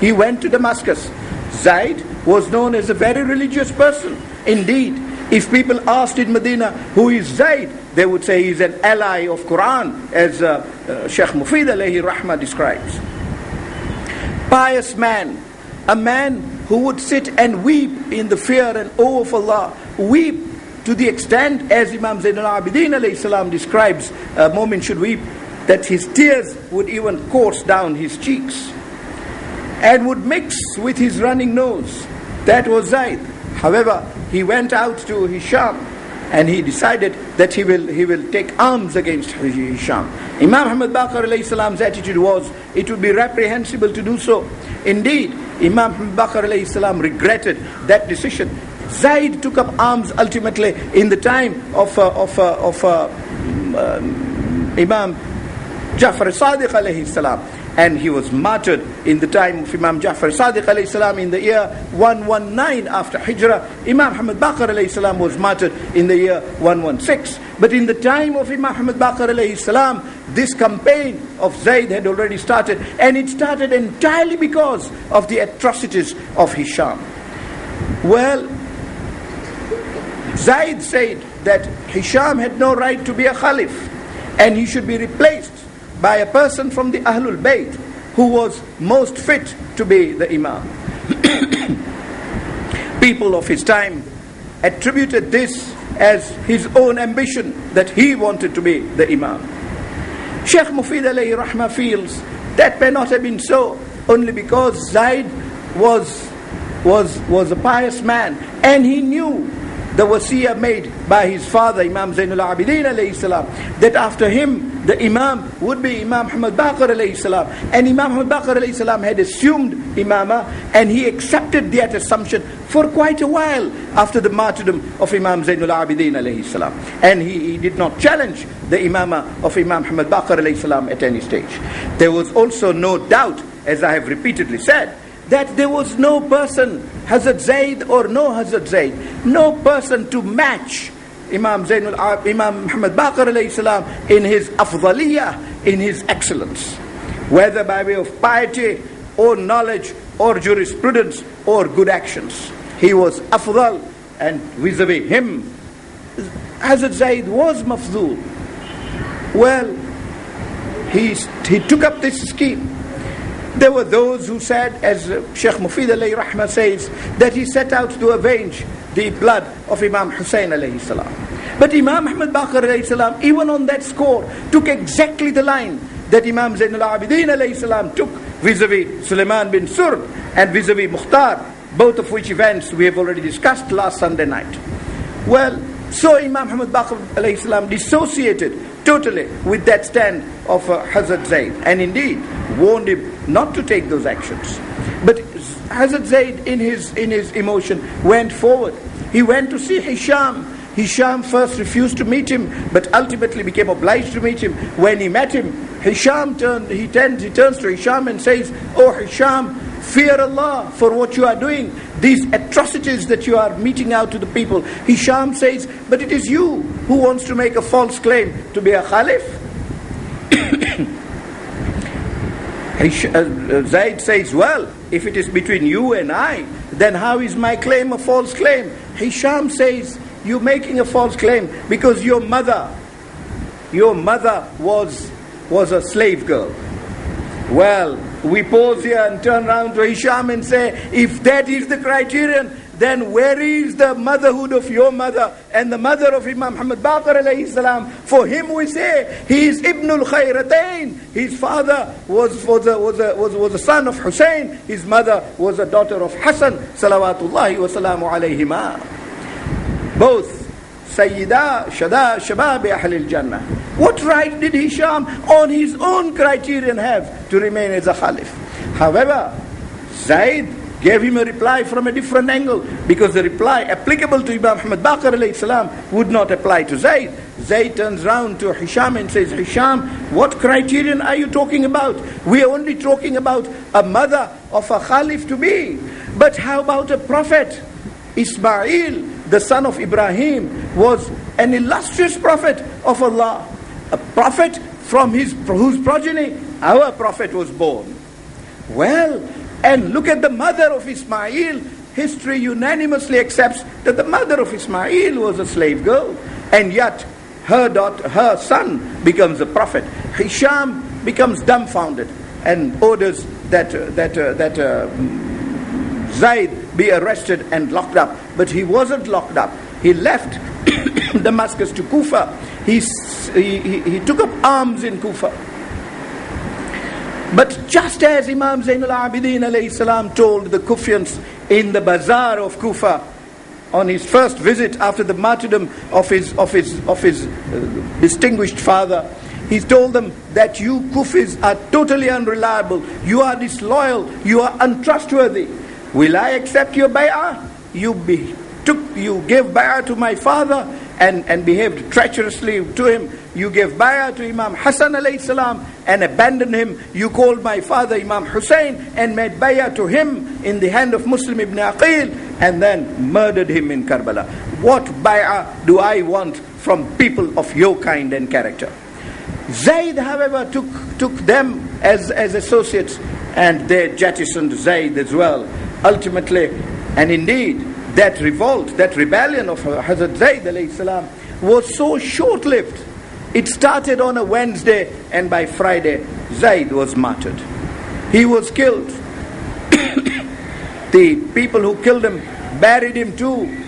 He went to Damascus. Zayd was known as a very religious person. Indeed, if people asked in Medina, who is Zayd? They would say he's an ally of Quran, as Sheikh Mufid alayhi rahmah describes. Pious man, a man who would sit and weep in the fear and awe of Allah, weep to the extent, as Imam Zainul Abidin alayhi salam describes, a mu'min should weep, that his tears would even course down his cheeks and would mix with his running nose. That was Zayd. However, he went out to Hisham and he decided that he will take arms against Hisham. Imam Muhammad Baqir alayhi salam's attitude was, it would be reprehensible to do so. Indeed, Imam Muhammad Baqir alayhi salam regretted that decision. Zayd took up arms ultimately in the time of Imam Ja'far Sadiq alayhi salam. And he was martyred in the time of Imam Ja'far Sadiq alayhi salam in the year 119 after Hijrah. Imam Muhammad Baqir alayhi salam was martyred in the year 116. But in the time of Imam Muhammad Baqir alayhi salam, this campaign of Zayd had already started. And it started entirely because of the atrocities of Hisham. Well, Zayd said that Hisham had no right to be a Khalif. And he should be replaced by a person from the Ahlul Bayt who was most fit to be the Imam. People of his time attributed this as his own ambition, that he wanted to be the Imam. Sheikh Mufid alayhi rahmah feels that may not have been so, only because Zayd was a pious man and he knew the wasiyah made by his father, Imam Zainul Abidin alayhi salam, that after him the Imam would be Imam Muhammad Baqir alayhi salam. And Imam Muhammad Baqir alayhi salam had assumed Imamah, and he accepted that assumption for quite a while after the martyrdom of Imam Zainul Abidin alayhi salam. And he did not challenge the Imamah of Imam Muhammad Baqir alayhi salam at any stage. There was also no doubt, as I have repeatedly said, that there was no person, Hazrat Zayd or no Hazrat Zayd, no person to match Imam Muhammad Baqir alayhi salam in his afdaliyah, in his excellence, whether by way of piety or knowledge or jurisprudence or good actions. He was afdal, and vis-a-vis him, Hazrat Zayd was mafdul. Well, he took up this scheme. There were those who said, as Sheikh Mufid alayhi rahmah says, that he set out to avenge the blood of Imam Hussein alayhi salam. But Imam Muhammad Baqir alayhi salam, even on that score, took exactly the line that Imam Zainul Abidin alayhi salam took vis-a-vis Sulaiman bin Surd and vis-a-vis Mukhtar, both of which events we have already discussed last Sunday night. Well, so Imam Muhammad Baqir alayhi salam dissociated totally with that stand of Hazrat Zayd, and indeed warned him not to take those actions. But Hazrat Zayd, in his emotion, went forward. He went to see Hisham. Hisham first refused to meet him, but ultimately became obliged to meet him. When he met him, Hisham turns to Hisham and says, "Oh Hisham, fear Allah for what you are doing, these atrocities that you are meting out to the people." Hisham says, "But it is you who wants to make a false claim to be a Khalif." Zayd says, "Well, if it is between you and I, then how is my claim a false claim?" Hisham says, "You're making a false claim because your mother was a slave girl." Well, we pause here and turn around to Hisham and say, if that is the criterion, then where is the motherhood of your mother and the mother of Imam Muhammad Baqir alayhi salam? For him we say, he is Ibnul Khairatain. His father was a son of Hussein. His mother was a daughter of Hassan, salawatullahi wa salamu alayhima. Both Sayyida Shabab Ahlil Jannah. What right did Hisham on his own criterion have to remain as a Khalif? However, Zayd gave him a reply from a different angle, because the reply applicable to Imam Muhammad Baqir alayhi salam would not apply to Zayd. Zayd turns round to Hisham and says, Hisham, what criterion are you talking about? We are only talking about a mother of a Khalif to be. But how about a prophet? Ismail, the son of Ibrahim, was an illustrious prophet of Allah. A prophet from whose progeny our prophet was born. Well, and look at the mother of Ismail. History unanimously accepts that the mother of Ismail was a slave girl. And yet, her son becomes a prophet. Hisham becomes dumbfounded and orders that Zayd be arrested and locked up. But he wasn't locked up. He left Damascus to Kufa. He took up arms in Kufa. But just as Imam Zainul Abidin alayhi salam told the Kufians in the bazaar of Kufa on his first visit after the martyrdom of his distinguished father, he told them that you Kufis are totally unreliable, you are disloyal, you are untrustworthy. Will I accept your bay'ah? You gave bay'ah to my father and behaved treacherously to him. You gave bay'ah to Imam Hassan alayhi salam and abandoned him. You called my father Imam Hussein and made bay'ah to him in the hand of Muslim ibn Aqil and then murdered him in Karbala. What bay'ah do I want from people of your kind and character? Zayd, however, took them as associates, and they jettisoned Zayd as well. Ultimately, and indeed, that revolt, that rebellion of Hazrat Zayd alayhi salam was so short-lived. It started on a Wednesday, and by Friday, Zayd was martyred. He was killed. The people who killed him buried him too.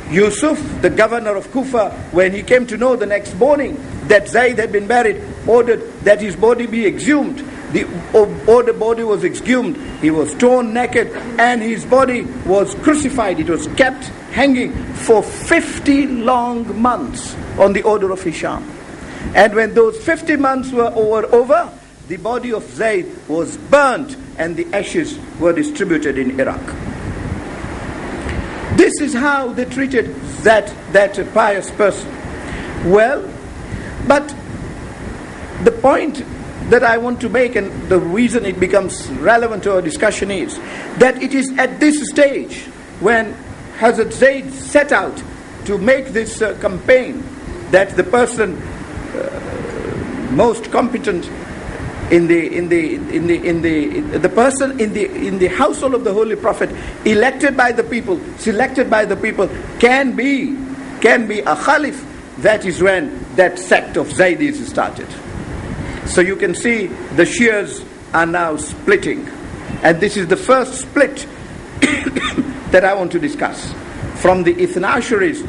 Yusuf, the governor of Kufa, when he came to know the next morning that Zayd had been buried, ordered that his body be exhumed. The body was exhumed. He was torn naked and his body was crucified. It was kept hanging for 50 long months on the order of Hisham. And when those 50 months were over, the body of Zayd was burnt and the ashes were distributed in Iraq. This is how they treated that pious person. Well, but the point that I want to make, and the reason it becomes relevant to our discussion, is that it is at this stage when Hazrat Zayd set out to make this campaign that the person most competent in the person in the household of the Holy Prophet, elected by the people, selected by the people, can be a Khalif. That is when that sect of Zaydis started. So you can see the Shias are now splitting. And this is the first split that I want to discuss. From the Ithna Asharis,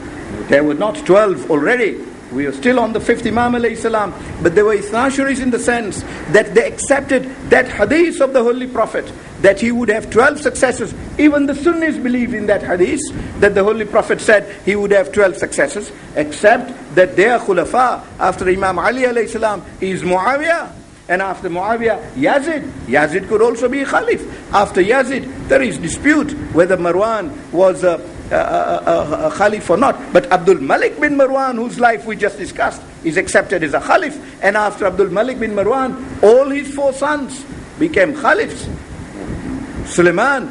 there were not 12 already. We are still on the 5th Imam alayhi salam. But there were Ithna Asharis in the sense that they accepted that hadith of the Holy Prophet, that he would have 12 successors. Even the Sunnis believe in that hadith, that the Holy Prophet said he would have 12 successors, except that their khulafa, after Imam Ali alayhi salam, is Muawiyah. And after Muawiyah, Yazid. Yazid could also be Khalif. After Yazid, there is dispute whether Marwan was a Khalif or not. But Abdul Malik bin Marwan, whose life we just discussed, is accepted as a Khalif. And after Abdul Malik bin Marwan, all his 4 sons became Khalifs. Suleiman,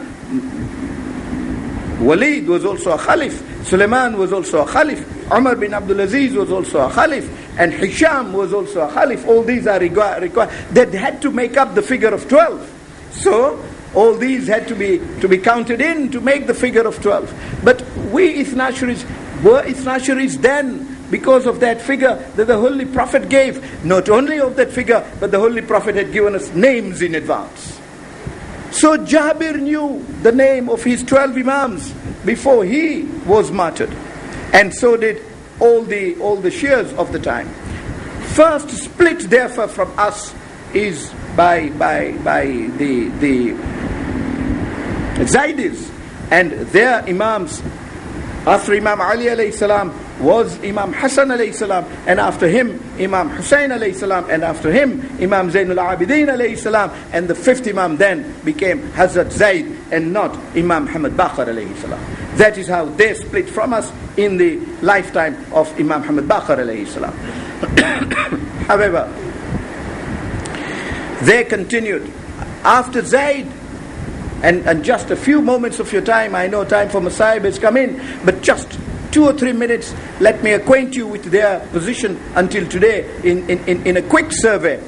Walid was also a Khalif. Suleiman was also a Khalif. Umar bin Abdul Aziz was also a Khalif. And Hisham was also a Khalif. All these are required. They had to make up the figure of 12. So, all these had to be counted in to make the figure of 12. But we Ithna Asharis were Ithna Asharis then, because of that figure that the Holy Prophet gave. Not only of that figure, but the Holy Prophet had given us names in advance. So Jabir knew the name of his 12 Imams before he was martyred. And so did all the Shias of the time. First split therefore from us is by the Zaydis and their Imams. After Imam Ali alayhi salam was Imam Hassan alayhi salam, and after him Imam Hussein alayhi salam, and after him Imam Zainul Abidin alayhi salam, and the fifth Imam then became Hazrat Zayd and not Imam Muhammad Baqir alayhi salam. That is how they split from us in the lifetime of Imam Muhammad Baqir alayhi salam. However, they continued after Zayd. And just a few moments of your time, I know time for Masahib has come in, but just 2 or 3 minutes, let me acquaint you with their position until today in a quick survey.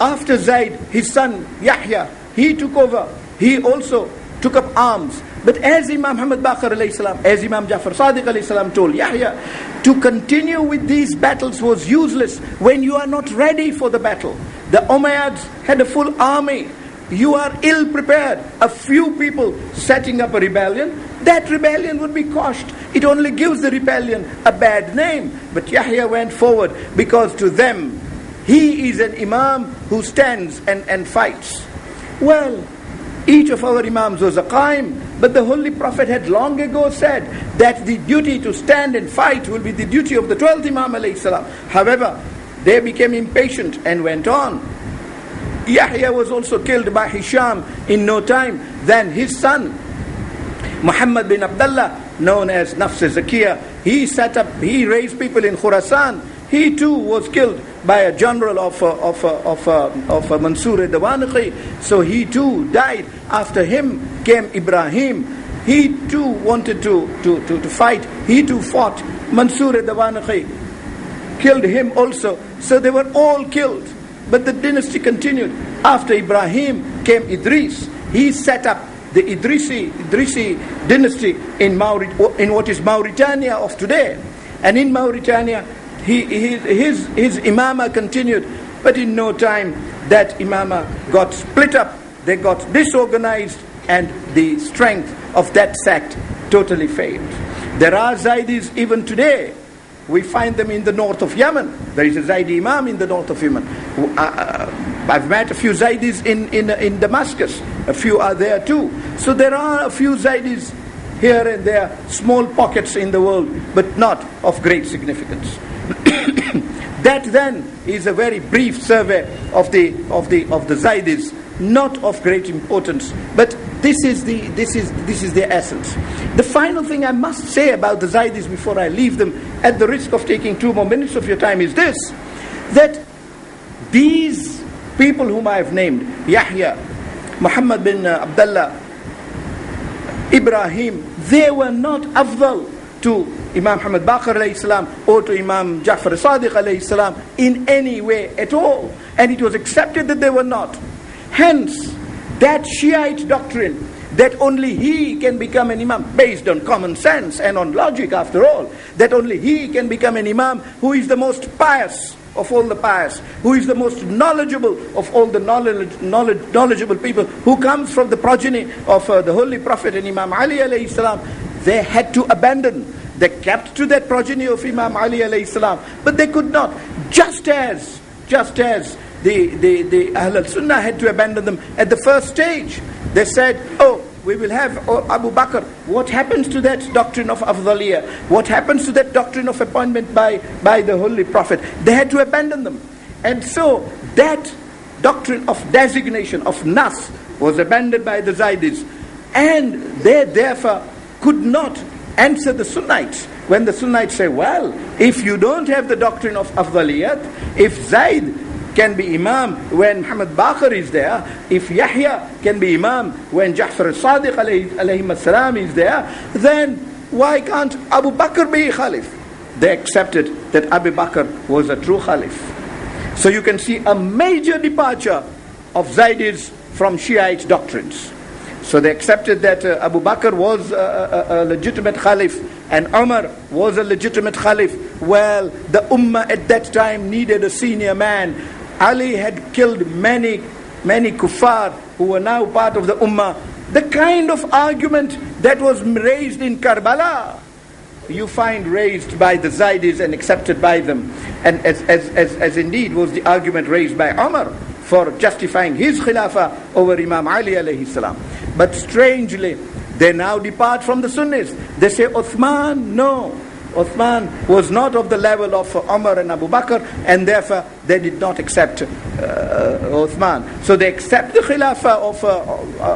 After Zayd, his son Yahya, he took over. He also took up arms. But as Imam Muhammad Baqir alayhi salam, as Imam Jafar Sadiq alayhi salam told Yahya, to continue with these battles was useless when you are not ready for the battle. The Umayyads had a full army. You are ill prepared. A few people setting up a rebellion, that rebellion would be quashed. It only gives the rebellion a bad name. But Yahya went forward because to them, he is an Imam who stands and fights. Well, each of our Imams was a Qaim, but the Holy Prophet had long ago said that the duty to stand and fight will be the duty of the 12th Imam alayhi salam. However, they became impatient and went on. Yahya was also killed by Hisham in no time. Then his son, Muhammad bin Abdullah, known as Nafs Zakiyah, he raised people in Khurasan. He too was killed by a general of Mansur al-Dawanaqi. So he too died. After him came Ibrahim. He too wanted to fight. He too fought. Mansur al-Dawanaqi killed him also. So they were all killed. But the dynasty continued. After Ibrahim came Idris. He set up the Idrisi dynasty in what is Mauritania of today. And in Mauritania, his imama continued. But in no time, that imama got split up. They got disorganized, and the strength of that sect totally failed. There are Zaydis even today. We find them in the north of Yemen. There is a Zaydi Imam in the north of Yemen. I've met a few Zaydis in Damascus. A few are there too. So there are a few Zaydis here and there, small pockets in the world, but not of great significance. That then is a very brief survey of the Zaydis, not of great importance, but this is their essence. The final thing I must say about the Zaydis before I leave them, at the risk of taking 2 more minutes of your time, is this: that these people whom I have named, Yahya, Muhammad bin Abdullah, Ibrahim, they were not afdal to Imam Muhammad Baqir alayhi salam or to Imam Jafar Sadiq alayhi salam in any way at all. And it was accepted that they were not. Hence, that Shiite doctrine that only he can become an Imam, based on common sense and on logic after all, that only he can become an Imam who is the most pious of all the pious, who is the most knowledgeable of all the knowledgeable people, who comes from the progeny of the Holy Prophet and Imam Ali alayhi salam, they had to abandon. They kept to that progeny of Imam Ali alayhi salam, but they could not. Just as the Ahl al-Sunnah had to abandon them at the first stage. They said, oh, we will have Abu Bakr. What happens to that doctrine of Afdaliyah? What happens to that doctrine of appointment by the Holy Prophet? They had to abandon them. And so that doctrine of designation, of Nas, was abandoned by the Zaydis. And they therefore could not answer the Sunnites. When the Sunnites say, well, if you don't have the doctrine of Afdaliyat, if Zayd can be Imam when Muhammad Baqir is there, if Yahya can be Imam when Ja'far al-Sadiq alayhi salam is there, then why can't Abu Bakr be Khalif? They accepted that Abu Bakr was a true Khalif. So you can see a major departure of Zaydis from Shiite doctrines. So they accepted that Abu Bakr was a legitimate Khalif and Umar was a legitimate Khalif. Well, the Ummah at that time needed a senior man. Ali had killed many kuffar who were now part of the Ummah. The kind of argument that was raised in Karbala, you find raised by the Zaydis and accepted by them. And as indeed was the argument raised by Umar for justifying his Khilafah over Imam Ali alayhi salam. But strangely, they now depart from the Sunnis. They say Uthman, no. Uthman was not of the level of Umar and Abu Bakr, and therefore they did not accept Uthman. So they accept the Khilafah of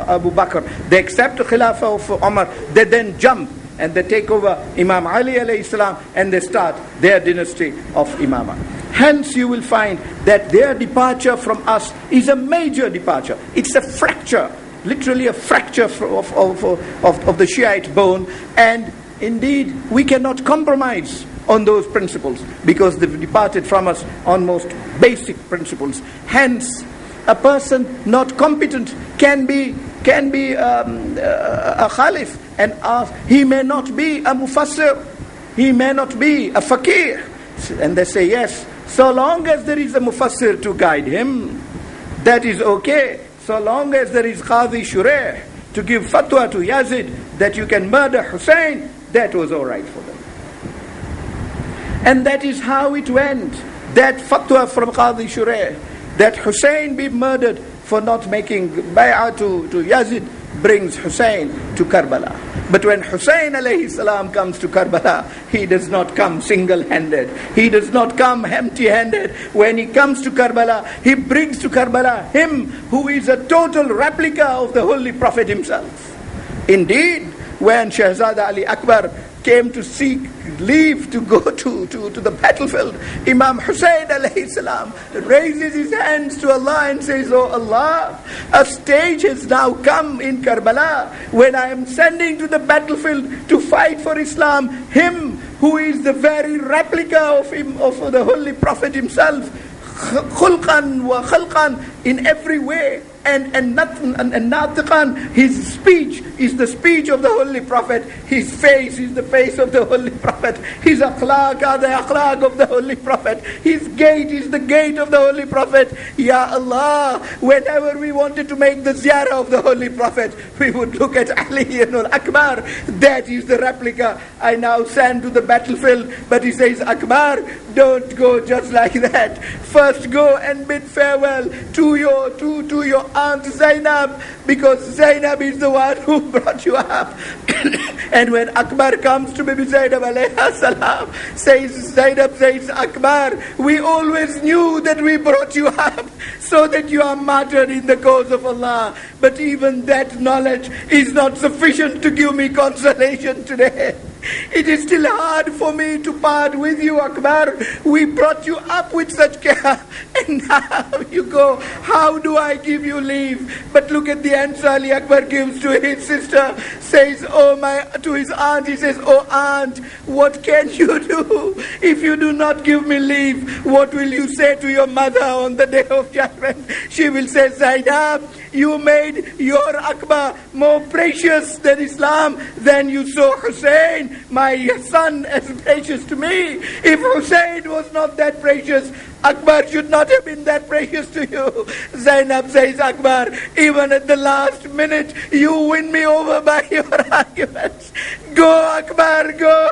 Abu Bakr, they accept the Khilafah of Umar, they then jump and they take over Imam Ali alayhi salam and they start their dynasty of Imamah. Hence you will find that their departure from us is a major departure. It's a fracture, literally a fracture of the Shiite bone, and indeed, we cannot compromise on those principles because they've departed from us on most basic principles. Hence, a person not competent can be a Khalif, and he may not be a Mufassir, he may not be a Faqih. And they say, yes, so long as there is a Mufassir to guide him, that is okay. So long as there is Qadi Shureh to give fatwa to Yazid that you can murder Hussein, that was all right for them. And that is how it went. That fatwa from Qadi Shureh, that Hussein be murdered for not making bay'ah to Yazid, brings Hussein to Karbala. But when Hussein alayhi salam comes to Karbala, he does not come single-handed. He does not come empty-handed. When he comes to Karbala, he brings to Karbala him who is a total replica of the Holy Prophet himself. Indeed, when Shahzada Ali Akbar came to seek leave to go to the battlefield, Imam Hussein alayhi salam raises his hands to Allah and says, "Oh Allah, a stage has now come in Karbala when I am sending to the battlefield to fight for Islam him who is the very replica of the Holy Prophet himself, khulqan wa khalqan, in every way, and natiqan, his speech is the speech of the Holy Prophet, his face is the face of the Holy Prophet, his akhlaq are the akhlaq of the Holy Prophet, his gait is the gait of the Holy Prophet. Ya Allah, whenever we wanted to make the ziyarah of the Holy Prophet, we would look at Ali ibn al-Akbar. That is the replica I now send to the battlefield." But he says, "Akbar, don't go just like that. First go and bid farewell to your Aunt Zainab, because Zainab is the one who brought you up." And when Akbar comes to Bibi Zainab alayha salam, Zainab says, "Akbar, we always knew that we brought you up so that you are martyred in the cause of Allah. But even that knowledge is not sufficient to give me consolation today. It is still hard for me to part with you, Akbar. We brought you up with such care, and now you go. How do I give you leave?" But look at the answer Ali Akbar gives to his sister. Says, to his aunt, he says, "Oh aunt, what can you do? If you do not give me leave, what will you say to your mother on the day of judgment? She will say, Zainab, you made your Akbar more precious than Islam, than you saw Hussein, my son, as precious to me. If Hussein was not that precious, Akbar should not have been that precious to you." Zainab says, "Akbar, even at the last minute, you win me over by your arguments. Go, Akbar, go.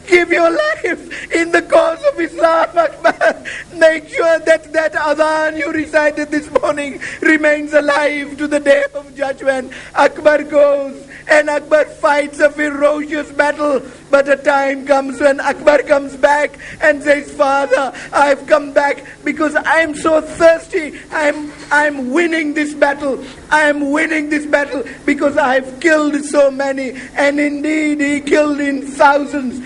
Give your life in the cause of Islam, Akbar. Make sure that adhan you recited this morning remains alive to the day of judgment." Akbar goes, and Akbar fights a ferocious battle. But a time comes when Akbar comes back and says, "Father, I've come back because I'm so thirsty. I'm winning this battle. I'm winning this battle because I've killed so many." And indeed, he killed in thousands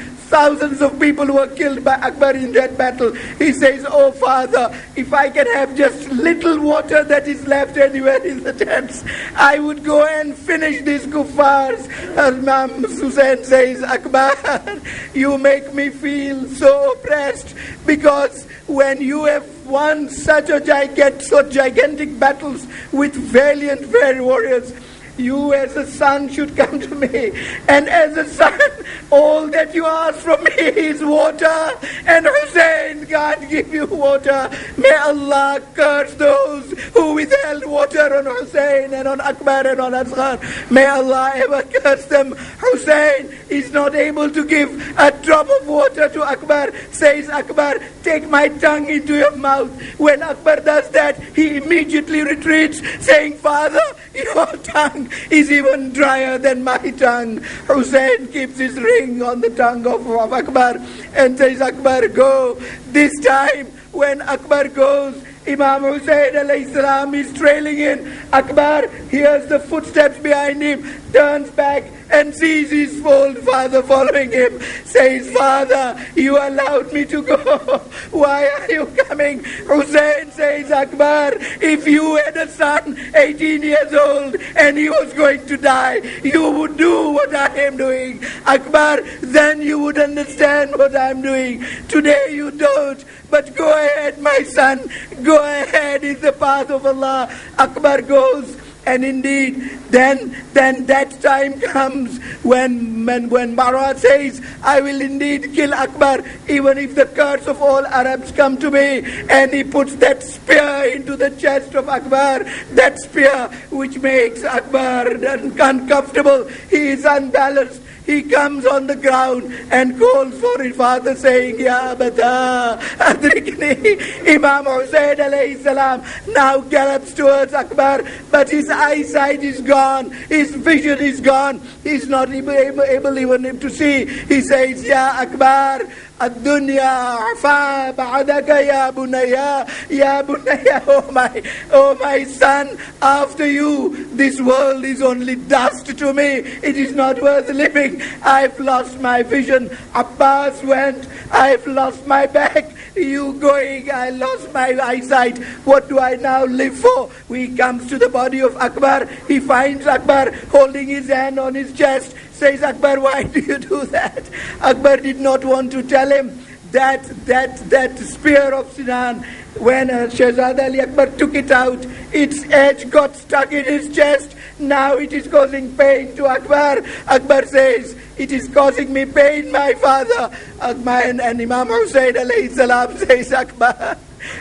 of people who were killed by Akbar in that battle. He says, "Oh Father, if I can have just little water that is left anywhere in the tents, I would go and finish these kuffars." Imam Hussein says, "Akbar, you make me feel so oppressed, because when you have won such gigantic battles with valiant warriors, you as a son should come to me. And as a son, all that you ask from me is water. And Hussein can't give you water. May Allah curse those who withheld water on Hussein and on Akbar and on Asghar. May Allah ever curse them. Hussein is not able to give a drop of water to Akbar. Says Akbar, take my tongue into your mouth. When Akbar does that, he immediately retreats, saying, Father, your tongue is even drier than my tongue. Hussein keeps his ring on the tongue of Akbar and says, Akbar, go. This time, when Akbar goes, Imam Hussein alayhi salam is trailing in. Akbar hears the footsteps behind him, turns back and sees his old father following him. Says, Father, you allowed me to go. Why are you coming? Hussein says, Akbar, if you had a son 18 years old and he was going to die, you would do what I am doing. Akbar, then you would understand what I am doing. Today you don't. But go ahead, my son. Go ahead. It's the path of Allah. Akbar goes. And indeed, then that time comes when Marwan says, I will indeed kill Akbar, even if the curse of all Arabs come to me. And he puts that spear into the chest of Akbar, that spear which makes Akbar uncomfortable. He is unbalanced. He comes on the ground and calls for his father, saying, Ya Abata, Adrikni. Imam Hussein alayhi salam now gallops towards Akbar, but his eyesight is gone, his vision is gone, he's not able even to see. He says, Ya Akbar, الدنيا عفا بعدك يا بنيا يا بنيا, oh my son, after you this world is only dust to me. It is not worth living. I've lost my vision. Abbas went. I've lost my back. You going, I lost my eyesight. What do I now live for? He comes to the body of Akbar. He finds Akbar holding his hand on his chest. Says, Akbar, why do you do that? Akbar did not want to tell him that spear of Sinan, when Shahzada Ali Akbar took it out, its edge got stuck in his chest. Now it is causing pain to Akbar. Akbar says, it is causing me pain, my father. And Imam Hussein alayhi salam says, Akbar,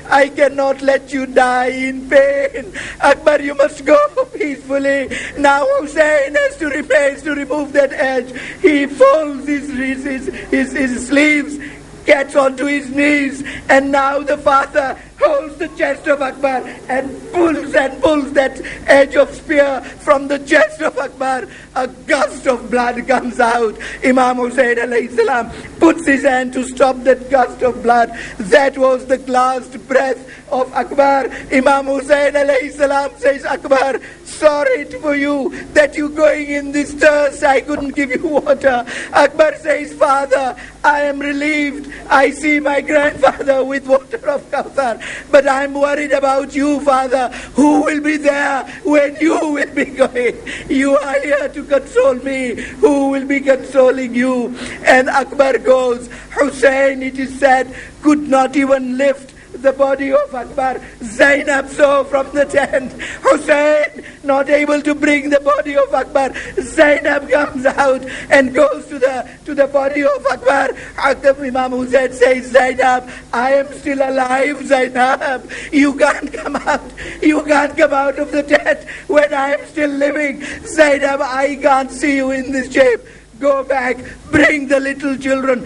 I cannot let you die in pain. Akbar, you must go peacefully. Now Hussein has to remove that edge. He folds his sleeves, gets onto his knees, and now the father holds the chest of Akbar and pulls that edge of spear from the chest of Akbar. A gust of blood comes out. Imam Hussein alayhi salam puts his hand to stop that gust of blood. That was the last breath of Akbar. Imam Hussein alayhi salam says, Akbar, sorry for you that you going in this thirst. I couldn't give you water. Akbar says, Father, I am relieved. I see my grandfather with water of Kawthar. But I'm worried about you, Father. Who will be there when you will be going? You are here to console me. Who will be consoling you? And Akbar goes. Hussein, it is said, could not even lift the body of Akbar. Zainab saw from the tent. Hussein not able to bring the body of Akbar. Zainab comes out and goes to the body of Akbar. Imam Hussein says, Zainab, I am still alive, Zainab. You can't come out. You can't come out of the tent when I am still living. Zainab, I can't see you in this shape. Go back, bring the little children.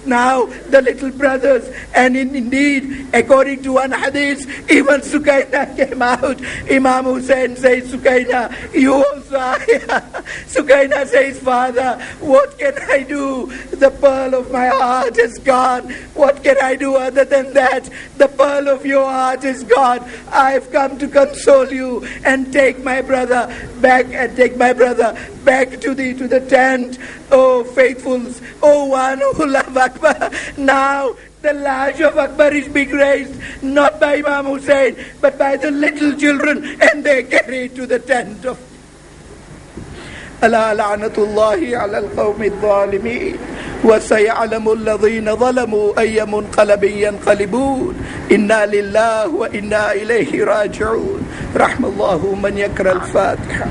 Now the little brothers. And indeed, according to one hadith, even Sukaina came out. Imam Hussein says, Sukaina, you also are here. Sukaina says, Father, what can I do? The pearl of my heart is gone. What can I do other than that? The pearl of your heart is gone. I've come to console you and take my brother back to the tent. Oh faithfuls, oh one who love Akbar. Now the lash of Akbar is being raised, not by Imam Hussein, but by the little children, and they carry it to the tent of Allah la'natullahi ala al-qawmi al-zalimin. وسيعلم الذين ظلموا أي منقلب ينقلبون إنا لله وإنا إليه راجعون. رحم الله من يقرأ الفاتحة.